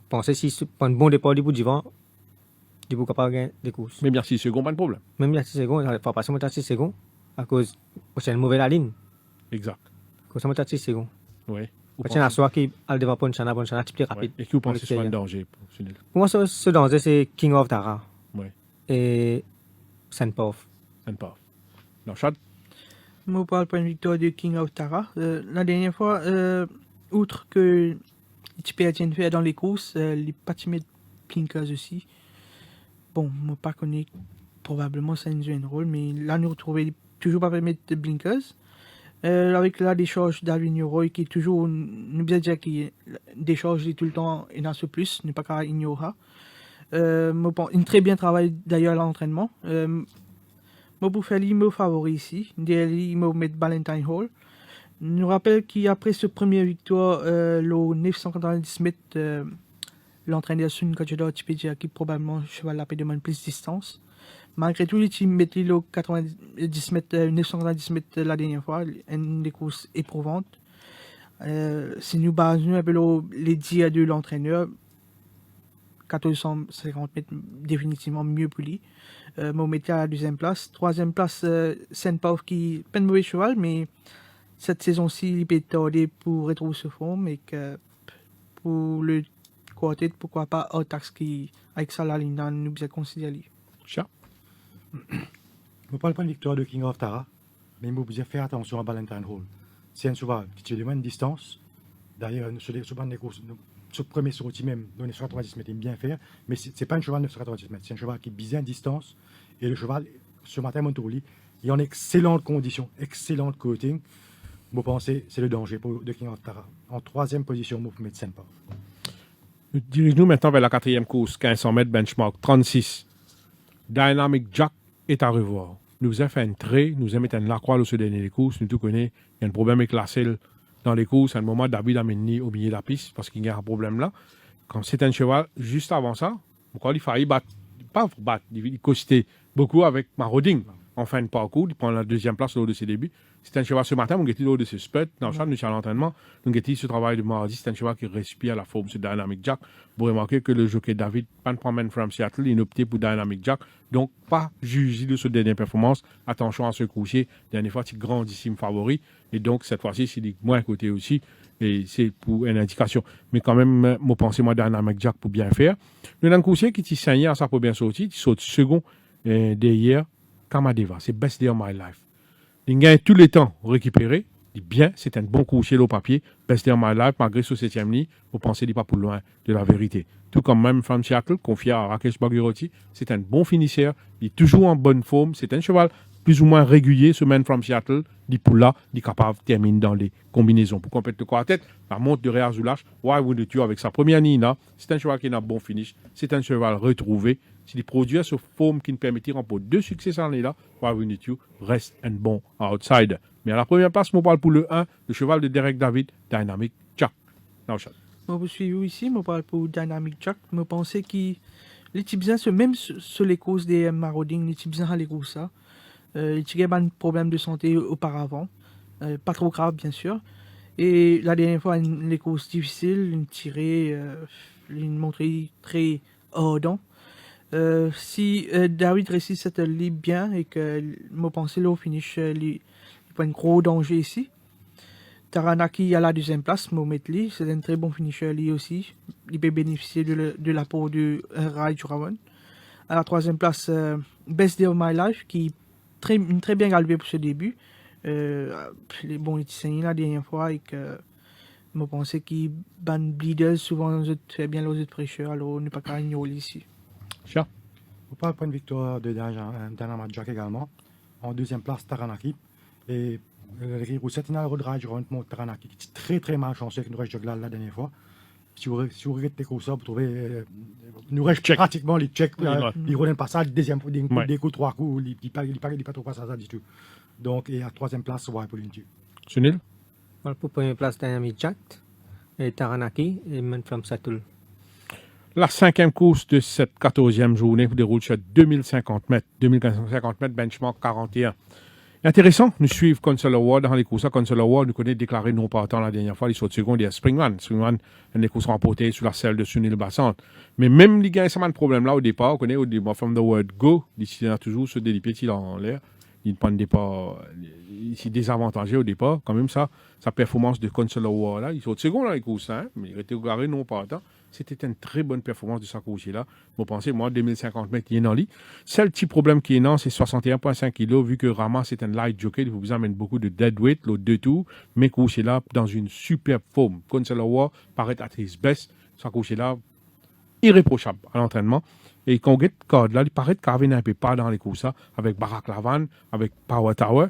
Pensez si c'est un bon départ du bout du vent, du bout capable de gagner des courses. Même il y a 6 secondes, pas de problème. Même il y a 6 secondes, il ne faut pas se mettre à 6 secondes à cause c'est une mauvaise la ligne. Exact. À cause ça mettre à 6 secondes. Oui. Parce qu'il y a un soir qui a le devant pour une chana, un petit peu rapide. Et qui vous pensez soit un danger pour Sunil? Pour moi, ce danger, c'est King of Tara. Oui. Et Sandpov. Un pas. Non, Chad? Moi, parle pour une victoire de King of Tara. La dernière fois, outre que tu peux être faire dans les courses, les patimètres blinkers aussi. Bon, moi, pas connais probablement ça nous joue un rôle, mais là, nous retrouvons toujours pas permettre de blinkers. Avec la décharge d'Alvin Roy qui est toujours, nous bien dire qu'il décharge tout le temps et dans ce plus, n'est pas qu'à ignorer. Une très bien travail d'ailleurs à l'entraînement. Moi pour faire mon favori ici, il m'a mis Valentine Hall. Nous rappelle qu'après ce première victoire, le 990 mètres, l'entraîneur Sun Kajada qui probablement cheval la paix demande plus de distance. Malgré tout, il met le 90 mètres, 990 mètres la dernière fois, une des courses éprouvantes. Si nous basons un peu les dires de l'entraîneur, 1450 mètres définitivement mieux pour lui. Mohamed à la 2e place. 3e place, Saint-Paul qui pas de mauvais cheval, mais cette saison-ci, il peut tarder pour retrouver ce forme et que pour le quartet, pourquoi pas Ortax qui, avec ça, la ligne, nous bien considéré. Chat? Je ne parle pas de victoire de King of Tara, mais il faut faire attention à Valentine Hall. c'est un cheval qui tire de moins de distance. D'ailleurs, sur les courses, sur le premier sortie même, dans les 90 mètres, il aime bien faire. Mais ce n'est pas un cheval de 90 mètres. C'est un cheval qui est bien distance. Et le cheval, ce matin, Montourli, il est en excellente condition, excellente coating. Vous pensez, c'est le danger pour de King of Tara. En troisième position, vous mettez Senpa. Dirige-nous maintenant vers la quatrième course, 1500 mètres, benchmark 36. Dynamic Jack est à revoir. Nous avons fait un trait, nous avons mis un lacroix au dernier des courses, nous tout connaissons. Il y a un problème avec la selle dans les courses. À un moment, David a mené au milieu de la piste parce qu'il y a un problème là. Quand c'est un cheval, juste avant ça, il faillit battre, pas battre, il costait beaucoup avec Marauding. En fin de parcours, il prend la deuxième place lors de ses débuts. C'est un cheval ce matin, on était lors de ses spets, dans le champ, nous sommes à l'entraînement. Donc, ce travail de mardi, c'est un cheval qui respire la forme, c'est Dynamic Jack. Vous remarquez que le jockey David, pas de promène from Seattle, il a opté pour Dynamic Jack. Donc, pas juger de cette dernière performance. Attention à ce coucher. Dernière fois, c'est grandissime favori. Et donc, cette fois-ci, c'est moins à côté aussi. Et c'est pour une indication. Mais quand même, moi, pensez, moi, Dynamic Jack pour bien faire. Le coucher qui t'y saigné à sa première sortie, il saute second derrière Kamadeva. C'est Best Day of My Life. Il gagne tous les temps récupéré. Il dit bien, c'est un bon coucher au papier. Best Day of My Life, malgré ce 7e ligne, vous pensez qu'il n'est pas pour loin de la vérité. Tout comme même From Seattle, confié à Rakesh Bagirotti, c'est un bon finisseur. Il est toujours en bonne forme. C'est un cheval plus ou moins régulier, ce Man From Seattle. Il est pour là, il est capable de terminer dans les combinaisons. Pour compléter le quartet, la montre de Réa Zoulache, Why Would You avec sa première ligne là, c'est un cheval qui a un bon finish. C'est un cheval retrouvé. S'il produit ce forme qui nous permettra pour 2 succès en là, Why Would You reste un bon outsider. Mais à la première place, on parle pour le 1, le cheval de Derek David, Dynamic Jack. Moi, je suis ici, je parle pour Dynamic Jack. Je pense que les Tibzans, même sur les causes des marauding, les Tibzans, les gros ça. Il y a un problème de santé auparavant. Pas trop grave, bien sûr. Et la dernière fois, les causes difficiles, une tirée, une montée très ardente. Si David réussit cette ligne bien et que je pense que au finish, il pas un gros danger ici. Taranaki à la deuxième place, Mometli, c'est un très bon finisher lui aussi. Il peut bénéficier de l'apport de Raj Rawan. À la troisième place, Best Day of My Life, qui très bien galopé pour ce début. Les Tissani la dernière fois et que je pense qu'il ban Bleeders souvent fait bien les autres prêcheurs, alors on n'est pas qu'à ignorer ici. Cher. On parle pour une victoire de Dynamic Jack également. En deuxième place, Taranaki. Et le Roussette, il a le Raj Rawan pour Taranaki, qui est très très mal chanceux avec nous reste la dernière fois. Si vous regardez comme ça, vous trouvez nous reste pratiquement les checks. Il reviennent pas ça, deuxième des coups, 3 coups, il pas trop pas ça du tout. Donc, et à troisième place, ouais, pour l'Intu. Sunil? Voilà, pour première place, Dynamic Jack, et Taranaki, et Man From Seattle. La 5e course de cette 14e journée déroule sur 2050 mètres. 2550 mètres, benchmark 41. Intéressant, nous suivons Consular Ward dans les courses. Consular Ward, nous connaît déclaré non partant la dernière fois, il saute seconde, il y a Springman. Springman, les courses remportées sur la selle de Sunil Bassant. Mais même les gars, ça a un problème là au départ. On connaît au départ, from the word go, il a toujours ce délipier en l'air. Il ne prend départ, il s'est désavantagé au départ. Quand même, sa performance de Consular Ward là, il saute seconde dans les courses, hein, mais il était garé non partant. C'était une très bonne performance de sa course là. Vous pensez, moi, 2050 mètres, il est dans lit. Seul petit problème qui est non, c'est 61,5 kg, vu que Rama, c'est un light jockey, il vous amène beaucoup de deadweight, l'autre 2 tours, mais course là, dans une superbe forme. Consular War paraît à his best, sa course là, irréprochable à l'entraînement. Et quand on get card là, il paraît qu'il y a un peu pas dans les courses là, avec Barack Lavan, avec Power Tower.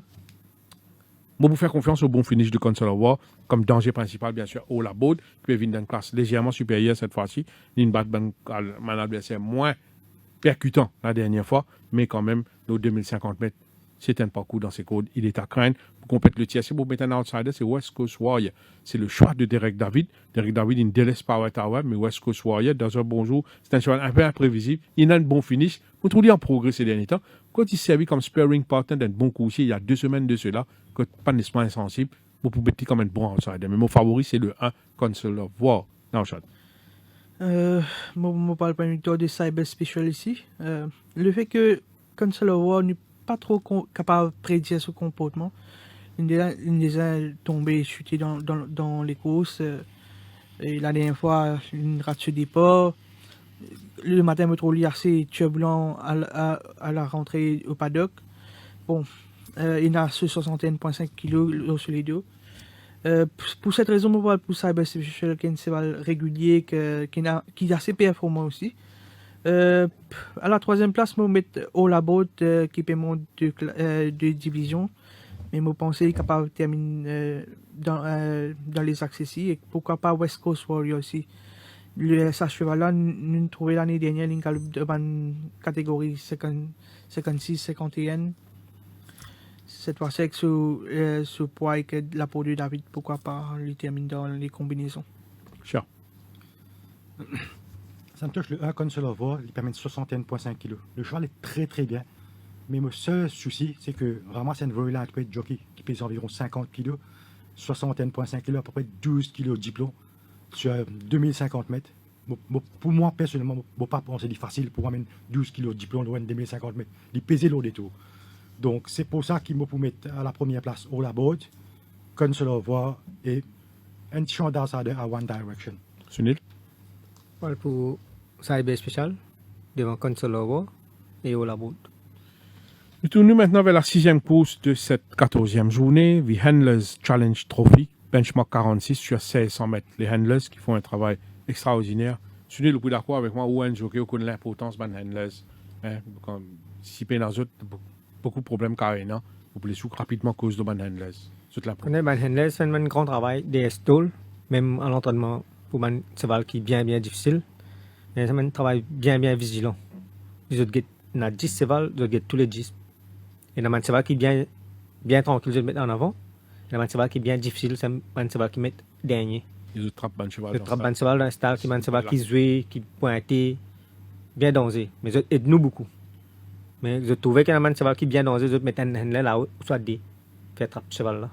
Moi, vous faire confiance au bon finish de Consular War, comme danger principal, bien sûr, au Labode, qui peut venir d'une classe légèrement supérieure cette fois-ci. Il bat un adversaire moins percutant la dernière fois, mais quand même, nos 2050 mètres, c'est un parcours dans ses codes. Il est à craindre. Pour compléter le tiers, si vous mettez un outsider, c'est West Coast Warrior. C'est le choix de Derek David. Derek David, il ne délaisse pas Power Tower, mais West Coast Warrior, dans un bon jour, c'est un cheval un peu imprévisible. Il a un bon finish. Vous trouvez en progrès ces derniers temps. Quand il servi comme sparring partner d'un bon coursier il y a 2 semaines de cela, quand pas nécessairement insensible, vous pouvez mettre comme un bon outsider. Mais mon favori, c'est le 1, Consular War. Non, chat. Moi, parle pas une victoire de Cyber Special ici. Le fait que Consular War n'est pas trop capable de prédire ce comportement. Il les a tombé, chuté dans les courses. Et la dernière fois, une rate sur départ. Le matin, me trouve assez turbulent à la rentrée au paddock. Bon, il a ce 61,5 kg sur les dos. Pour cette raison, on va pour Cyber Special qui est un cheval régulier, qui est assez performant aussi. À la troisième place, je vais mettre All About, qui peut monter de division. Mais je pense qu'il est capable de terminer dans les axes ici. Et pourquoi pas West Coast Warrior aussi. Ce cheval-là, nous trouvons l'année dernière, il est dans une catégorie 56, 51. Cette fois-ci, avec ce poids et que la peau de David, pourquoi pas lui termine dans les combinaisons. Cher. Ça me touche le 1 Console of War, il permet 61,5 kg. Le cheval est très très bien. Mais mon seul souci, c'est que vraiment c'est une Royal Lightweight Jockey qui pèse environ 50 kg, 61,5 kg, à peu près 12 kg de diplôme sur 2050 mètres. Pour moi, personnellement, je ne peux pas penser que c'est facile pour moi, 12 kg de diplôme loin de 2050 mètres. Il pèse l'eau des tours. Donc c'est pour ça qu'il me peut mettre à la première place All About, Console of War et un petit champ d'outsider à One Direction. Sunil. Voilà pour Cyber Special, devant Console War et All About. Nous tournons maintenant vers la 6e course de cette 14e journée, The Handlers Challenge Trophy, benchmark 46 sur 1600 mètres. Les Handlers qui font un travail extraordinaire. Sunil, vous êtes d'accord avec moi, ou un jockey, connaît l'importance des Handlers. Si vous avez beaucoup de problèmes carrément, vous pouvez souffrir rapidement à cause de les Handlers. On a Handlers fait un grand travail des stalls, même à l'entraînement, pour un cheval qui est bien difficile. Mais c'est un travail bien vigilant. Les autres on a 10 chevals, les autres tous les 10. Et dans un cheval qui est bien tranquille, je le mets en avant. Et dans un cheval qui est bien difficile, c'est un cheval qui met dernier. Ils attrapent un cheval. Ils attrapent un cheval dans un style qui est un cheval qui joue, qui pointé, bien dansé. Mais ils aident nous beaucoup. Mais je trouvais qu'il y a un cheval qui est bien dansé, ils mettent un handler là-haut, soit des. Fait attraper ce cheval là.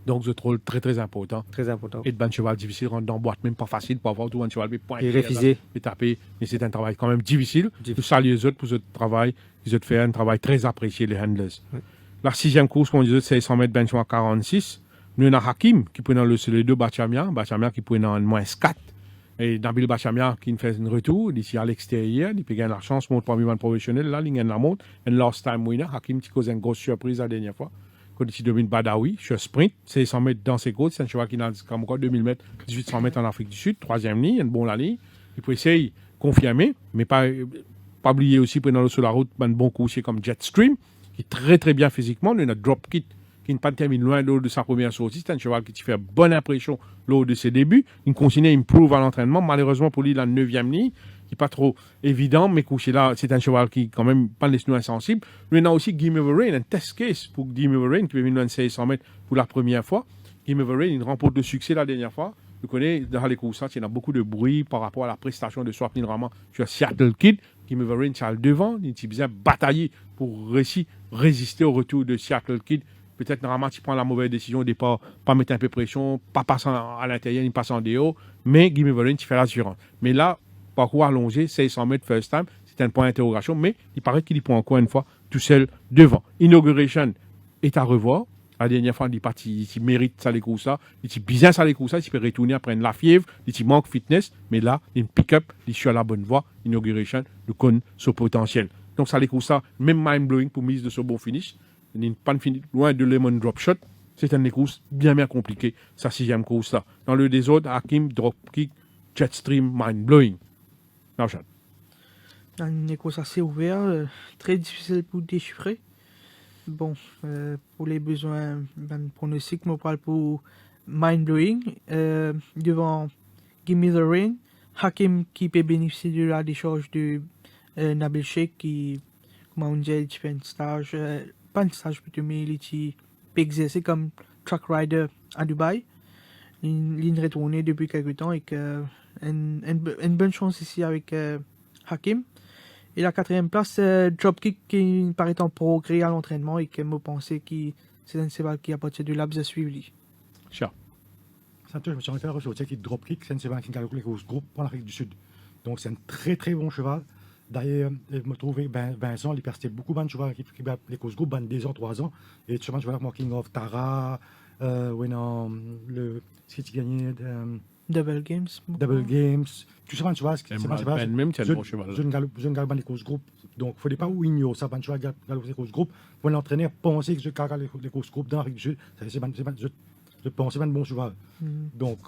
Donc, c'est rôle très important. Très important. Et de ban cheval difficile, rentrer dans la boîte, même pas facile pour avoir tout un cheval, mais pointé. Et refuser. Et taper. Mais c'est un travail quand même difficile. Tout saluer les autres pour ce travail. Ils ont fait un travail très apprécié, les handlers. Oui. La 6e course, on dit, c'est 100 mètres benchmark 46. Nous avons Hakim qui prend les deux Bachamia qui prend en moins 4. Et Nabil Bachamia qui fait un retour d'ici à l'extérieur. Il peut gagner la chance, monte parmi les professionnels. Là, il gagne la montre. Un last time winner. Hakim qui cause une grosse surprise la dernière fois. Quand il domine Badawi, sur sprint, c'est 100 mètres dans ses côtes. C'est un cheval qui n'a comme encore 2000 mètres, 1800 mètres en Afrique du Sud. 3e ligne, une bonne ligne. Il peut essayer de confirmer, mais pas oublier aussi, pendant sur la route, un bon coursier comme Jetstream, qui est très bien physiquement. Il a Dropkick, qui ne pas termine loin lors de sa première sortie. C'est un cheval qui fait bonne impression lors de ses débuts. Il continue à improve à l'entraînement. Malheureusement pour lui, la 9e ligne, qui n'est pas trop évident, mais couché là, c'est un cheval qui, quand même, pas laisse nous insensible. Nous, on a aussi Gimme the Rain, un test case pour Gimme the Rain, qui peut venir dans 1600 mètres pour la première fois. Gimme the Rain, il remporte le succès la dernière fois. Vous connaissez, dans les courses, il y a beaucoup de bruit par rapport à la prestation de Swapnil Rama sur Seattle Kid. Gimme the Rain, c'est le devant. Il a bien bataillé pour résister au retour de Seattle Kid. Peut-être, normalement, tu prends la mauvaise décision au départ, pas mettre un peu de pression, pas passer à l'intérieur, ni passer en dehors. Mais Gimme the Rain, tu fais l'assurance. Mais là, parcours allongé, 600 mètres first time, c'est un point d'interrogation, mais il paraît qu'il y prend encore une fois tout seul devant. Inauguration est à revoir. La dernière fois, il mérite ça les courses ça, il bien ça les courses ça, il peut retourner après la fièvre, il manque fitness, mais là, il pick-up, il est sur la bonne voie. Inauguration, il connaît son potentiel. Donc ça les courses ça, même mind-blowing pour mise de ce bon finish. Il n'est pas fini loin de lemon drop shot. C'est une course bien compliquée, sa 6e course là. Dans le des autres, Hakim, Dropkick, Jetstream, mind-blowing. Une course assez ouverte, très difficile pour déchiffrer. Bon, pour les besoins d'un pronostic, je parle pour mind-blowing. Devant Gimme the Rain, Hakim qui peut bénéficier de la décharge de Nabil Sheikh qui, comment on dit, il fait un stage, pas un stage plutôt, mais il peut exercer comme truck rider à Dubaï. Il est retourné depuis quelques temps et une bonne chance ici avec Hakim. Et la 4e place, Dropkick qui paraît en progrès à l'entraînement et que je pense que c'est un cheval qui appartient de l'Abs à suivre. Cher. Je me suis rendu compte que Dropkick, c'est un cheval qui gagne les courses groupes pour l'Afrique du Sud. Donc c'est un très bon cheval. D'ailleurs, je me trouvais Vincent, il persistait beaucoup de chevaux qui gagnent les courses groupes, 2 ans, 3 ans. Et souvent, je vois comme King of Tara, ce qui gagnait. Double Games. Tout ça, tu vois, c'est un cheval. Même tu as un bon cheval. Je ne gagne pas les courses groupes. Donc, il ne faut pas ignorer ça. Un cheval gagne les courses groupes. Pour l'entraîneur, penser que je gagne les courses groupes dans l'Afrique du Sud, je Je pense que c'est un bon cheval. Donc,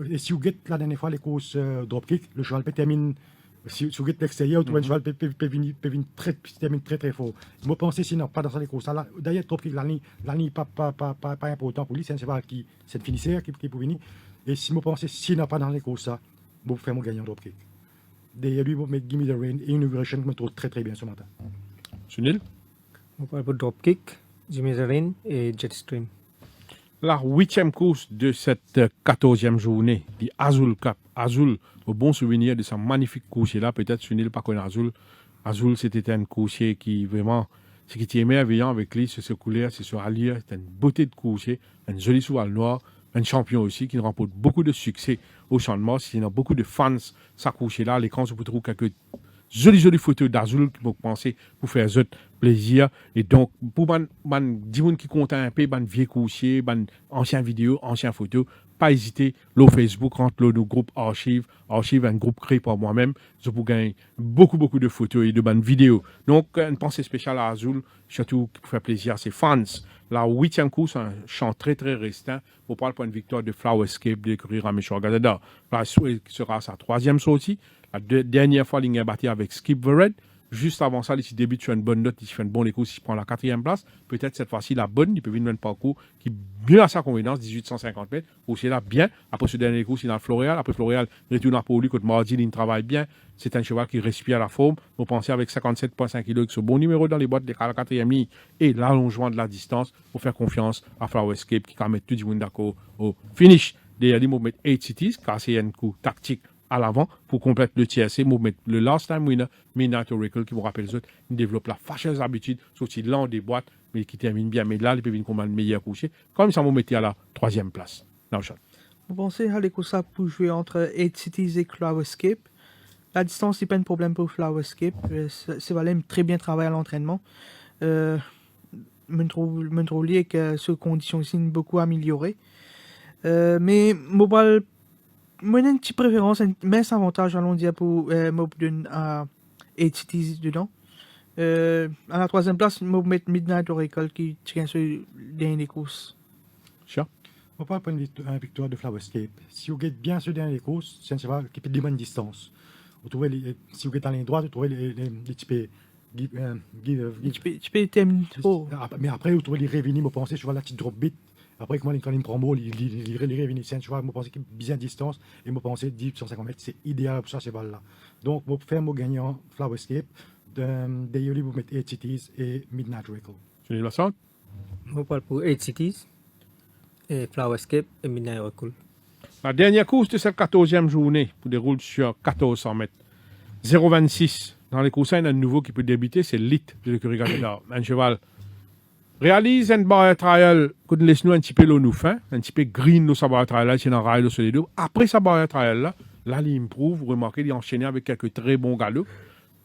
et si vous guettez la dernière fois les courses dropkick, le cheval peut terminer. Si vous guettez l'extérieur, le cheval peut venir terminer très très fort. Moi, je pense que sinon, pas dans les courses. D'ailleurs, dropkick, la ligne pas important pour lui, c'est un cheval qui, c'est le finisseur qui peut venir. Et si je pense que s'il n'a pas dans les courses, je vais faire mon gagnant dropkick. D'ailleurs, lui, je vais mettre Gimme the Rain et Inauguration, je me trouve très très bien ce matin. Sunil? On parle pour Dropkick, Jimmy Zarin et Jetstream. La 8e course de cette 14e journée, die Azul Cup. Azul, au bon souvenir de sa magnifique coursier-là, peut-être Sunil pas connaît Azul. Azul, c'était un coursier qui vraiment, ce qui était émerveillant avec lui, c'est ce couleur, c'est ce rallye, c'est une beauté de coursier, un joli cheval noir, un champion aussi qui remporte beaucoup de succès au Champ de Mars. Il y a beaucoup de fans, ça coursier-là. À l'écran, vous trouvez quelques jolies photos d'Azul qui vous pensez pour faire zot plaisir. Et donc, pour des gens qui comptent un peu, des vieux coursiers, des anciens vidéos, anciens photos, pas hésiter, le Facebook rentre le groupe Archive, un groupe créé par moi-même. Je vous gagne beaucoup de photos et de bonnes vidéos. Donc, une pensée spéciale à Azul, surtout pour faire plaisir à ses fans. La 8e course, un champ très restreint. On parle pour une victoire de Flowerscape de l'écurie Ramesh Gazada. La suite sera sa 3e sortie. La dernière fois, il a battu avec Skip Verred. Juste avant ça, il débute sur une bonne note, il fait une bonne écoute, il prend la 4e place. Peut-être cette fois-ci, la bonne, il peut venir un parcours qui est bien à sa convenance, 1850 mètres. Aussi là, bien. Après ce dernier coup, c'est dans le Floréal. Après Floréal, retourne pour lui, contre mardi, il travaille bien. C'est un cheval qui respire la forme. Vous pensez avec 57,5 kg, avec ce bon numéro dans les boîtes de la 4e ligne et l'allongement de la distance pour faire confiance à Flowerscape qui va mettre tout le monde d'accord au finish. Derrière lui, vous mettre 8 Cities, car c'est un coup tactique à l'avant pour compléter le TSC, vous mettez le last time winner, Midnight Oracle, qui vous rappelle les autres, il développe la fâcheuse habitude, sorti lent des boîtes, mais qui termine bien. Mais là, il peut venir comme un meilleur coucher. Comme ça, vous mettez à la 3e place. Nauchat. Vous pensez à l'écossa pour jouer entre 8 Cities et Flowerscape. La distance n'est pas un problème pour Flowerscape. C'est valable très bien travaillé à l'entraînement. Je trouve que ces conditions sont beaucoup améliorées. Mais Mobile, moi, j'ai une petite préférence, un mince avantage, allons dire, pour Mobden à 8 Cities dedans. À la 3e place, je vais mettre Midnight Oracle qui tient sur les dernières courses. Cher. On parle pour une victoire de Flowerscape. Si vous guettez bien ce dernier courses, c'est un cheval qui peut de bonne distance. Vous trouvez si vous guettez en ligne droite, vous trouvez les types. Tu peux terminer. Mais après, vous trouvez les revenus, vous pensez, cheval là, qui drop bit. Après, quand il prend mot, il revenus, c'est un cheval, vous pensez qu'il est bien distance, et vous pensez 10-150 mètres, c'est idéal pour ça, ce cheval là. Donc, vous faire mon gagnant Flowerscape, d'ailleurs, vous mettez 8 Cities et Midnight Oracle. Je l'ai la sorte. On parle pour 8 Cities, et Flowerscape et Midnight Oracle. La dernière course de cette 14e journée, pour dérouler sur 1400 mètres. 0,26. Dans les courses, il y a un nouveau qui peut débuter, c'est Lit de l'écurie Gazada. Un cheval réalise un barrière trial, qu'on laisse nous un petit peu l'eau nous fin, un petit peu green nous sa barrière trial là, c'est un rail sur les deux. Après sa barrière trial là, il improve, vous remarquez, il est enchaîné avec quelques très bons galops.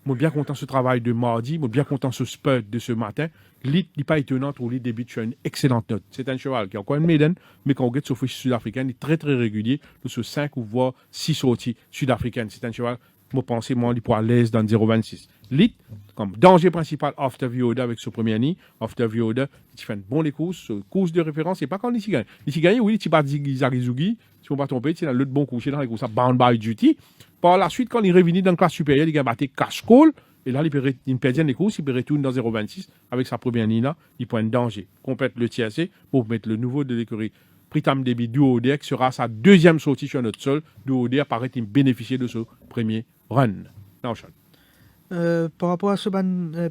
Je suis bien content de ce travail de mardi, je suis bien content de ce spurt de ce matin. Lit n'est pas étonnant, pour lui débute sur une excellente note. C'est un cheval qui a encore une maiden, mais quand on regarde sur fiche sud-africaine, il est très régulier, sur 5 ou voire 6 sorties sud-africaines. C'est un cheval, je pense, il est pour à l'aise dans 0,26. Lit, comme danger principal, After Vioda avec ce premier nid. After Vioda, qui fait une bonne course de référence, c'est pas quand il gagne. Il gagne, oui, il bat Zarizugi, si on ne va pas tromper, c'est l'autre bon coucher dans les courses à Bound by Duty. Par la suite, quand il est revenu dans la classe supérieure, il a battu Cash Call, et là, il perd les courses, il peut retourner dans 0,26 avec sa première nid là, il prend un danger. Complète le TSC pour mettre le nouveau de l'écurie. Pritam Debi Duoder, qui sera sa 2e sortie sur notre sol. Duoder paraît-il bénéficier de ce premier run. Par rapport à ce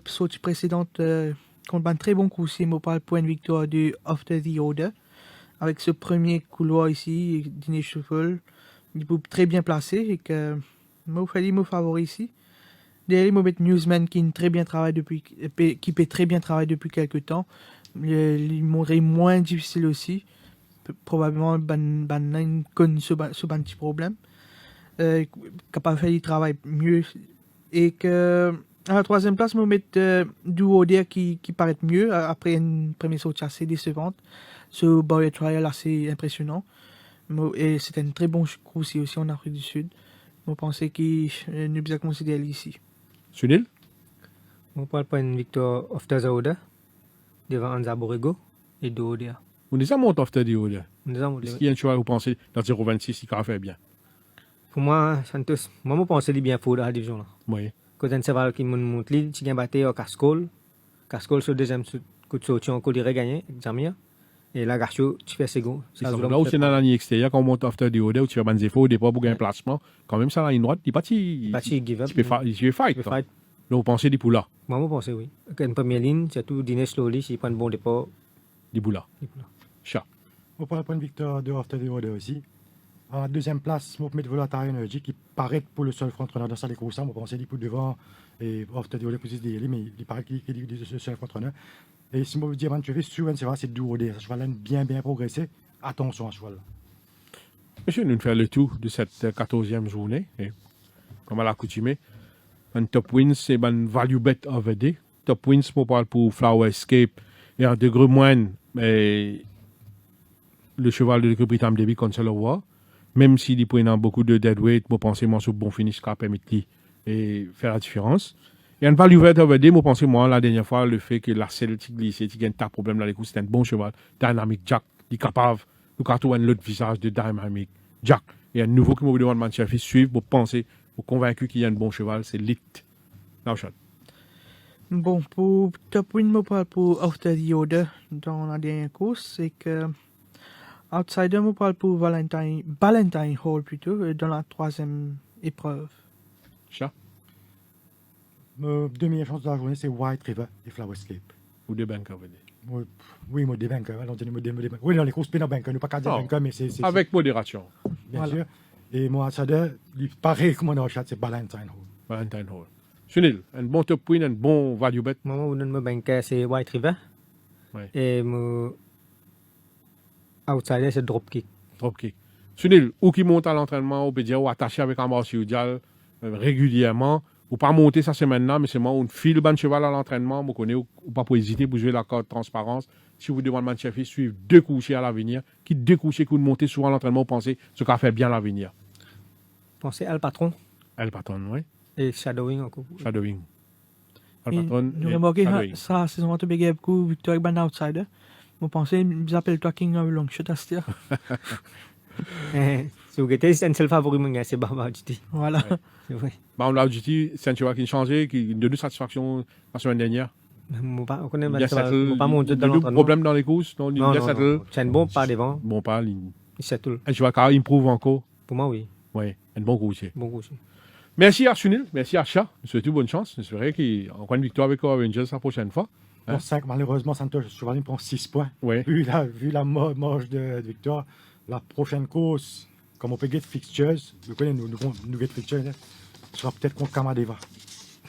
sortie précédente, contre un très bon coup, c'est mon point de victoire de After the Order. Avec ce premier couloir ici, Diné Shuffle, il est très bien placé et que moi, il mon favori ici. Derrière, il mettre Newsman qui peut très bien travailler depuis quelques temps. Il m'aurait moins difficile aussi. Probablement, ben connaît ce petit problème. Capable de faire du travail mieux. Et que à la 3e place, je vais mettre Duoder qui paraît mieux après une première sortie assez décevante. Ce barrier trial assez impressionnant. Et c'est un très bon coup aussi en Afrique du Sud. Je pense qu'il n'est bien considéré ici. Sunil? On parle pour une victoire After the Order, devant Anza Borrego et Duoder. On est à monte after the order. On est en Est-ce qu'il y a un cheval vous pensez dans 0,26 qui a fait bien? Pour moi, Santos, moi, je pense que c'est bien fort dans la division là. Oui. Quand un cheval qui me montre, il a battu au Cascol. Cascol, sur le deuxième coup de sortie, on dirait gagner, Examia. Et là, Garcho, tu fais second. C'est là où c'est dans la ligne extérieure, quand on monte after the order, où tu fais des efforts au départ pour gagner un placement. Quand même, ça, la ligne droite, il est pas Il give up. il fait fight. Il quoi. fight. Donc, vous pensez des poulas, Moi, je pense oui. Une première ligne, c'est tout dîner slowly, s'il prend un bon départ. des poulas. il peut là. Chat. On prend le point de victoire de After the Order aussi. En deuxième place, je mets Volatile Energy qui paraît pour le seul front-runner dans cette course. On pensait qu'il devant et After the Order pour se mais il paraît qu'il est le seul front-runner. Et si je veux dire, c'est du OD. Ce cheval a bien progressé. Attention à ce cheval. Monsieur, nous faisons le tour de cette 14e journée. Et, comme à l'accoutumée, un top wins, c'est un value bet of the day. Top wins, pour parler pour Flower Escape et en degré moindre, mais le cheval de l'équipe Britam Débit qu'on se le voit. Même s'il prend beaucoup de deadweight, je pense que sur bon finish qui a permis de faire la différence. Et un value bet of the day, je pense moi, la dernière fois, le fait que la Celtic glissé, il y a un tas de problèmes dans les coups, c'est un bon cheval. Dynamic Jack, il est capable de carton un autre visage de Dynamic Jack. Et un nouveau qui me demande de Manchester suivre, pour penser, pour convaincu qu'il y a un bon cheval, c'est Lit. Now shot. Bon, pour top win, je parle pour After the Order dans la dernière course, c'est que Outsider, je parle pour Valentine Hall plutôt, dans la troisième épreuve. Chat Deux meilleures chances de la journée, c'est White River et Flower Escape. ou de bank of the day. Oui, moi, des vainqueurs. Oui, dans les courses, pas vainqueurs. Nous pas qu'à dire Oh. vainqueurs, mais c'est. Avec modération. Bien Voilà. sûr. Et moi, Outsider, il paraît que mon achat, c'est Valentine Hall. Valentine Hall. Sunil, un bon top win, un bon value bet. Moi, je donne mon banquet, c'est White River. Ouais. Et mon outsider, c'est Dropkick. Dropkick. Sunil, ou qui monte à l'entraînement, ou peut dire, ou attaché avec un marsupial régulièrement, ou pas monter ça semaine-là, mais c'est moi, on file le cheval à l'entraînement, vous connaissez, ou pas pour hésiter pour jouer la carte transparence. Si vous demandez à chef, suivre deux couchers à l'avenir, qui deux couchers que vous montez souvent à l'entraînement, vous pensez ce qu'a fait bien l'avenir. Pensez Al Patron Elle patronne, oui. et Shadowing encore. Shadowing. Elle Et patronne. nous et remarquons Shadowing. ça, saison 20, big coup, victoire avec un Outsider. Je pense qu'ils appellent toi King of Long Shot à ce tir. Si vous guettez, c'est un seul favori, c'est Barbara GT. Voilà. C'est vrai. Bah, on l'a dit, c'est un cheval qui a changé, qui a donné satisfaction la semaine dernière. On connaît Il y a pas mon jeu de dans l'entraînement. problème dans les courses. Non, il y Non, a non, settle. non. C'est un bon pas devant. Bon pas, il Il settle. un cheval qui improuve encore. Pour moi, oui. Oui, un bon coursier. Bon coup aussi. Merci à Sunil, merci à Chat. Je souhaite bonne chance. J'espère qu'il y a encore une victoire avec Power Rangers la prochaine fois. Hein? Pour 5, malheureusement, Santos Cheval prend 6 points. Oui. Vu la marge de victoire, la prochaine course, comme on peut get fixtures, vous connaissez, nous get fixtures, hein, sera peut-être contre Kamadeva.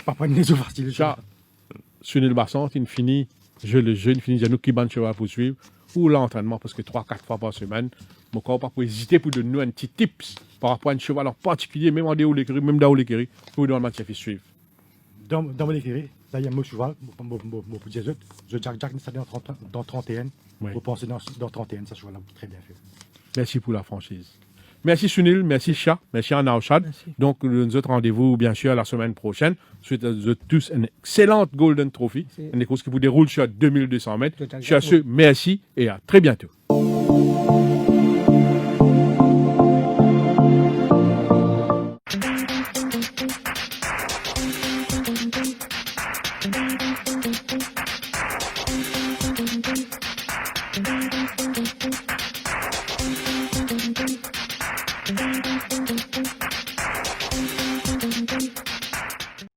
Pas prendre les ouverts, c'est le Chat, Sunil Basson, il finit, il finit, il nous qui ban cheval pour suivre, ou l'entraînement, parce que 3-4 fois par semaine. Mon corps, pas pour hésiter pour donner un petit tips par rapport à un cheval en particulier, même en déo l'écurie, même dans l'écurie, pour dans le match à suivre. Dans mon écurie, là, il y a un cheval, pour dire je Jack ça dans 31. Oui. Vous pensez dans 31, ça cheval-là, très bien fait. Merci pour la franchise. Merci Sunil, merci Chat, merci Anna Ochad. Merci. Donc, nous autres rendez-vous, bien sûr, la semaine prochaine. Souhaite à vous tous une excellente Golden Trophy. C'est- Une course qui vous déroule sur 2200 mètres. Total Sur Jack, ce, merci et à très bientôt.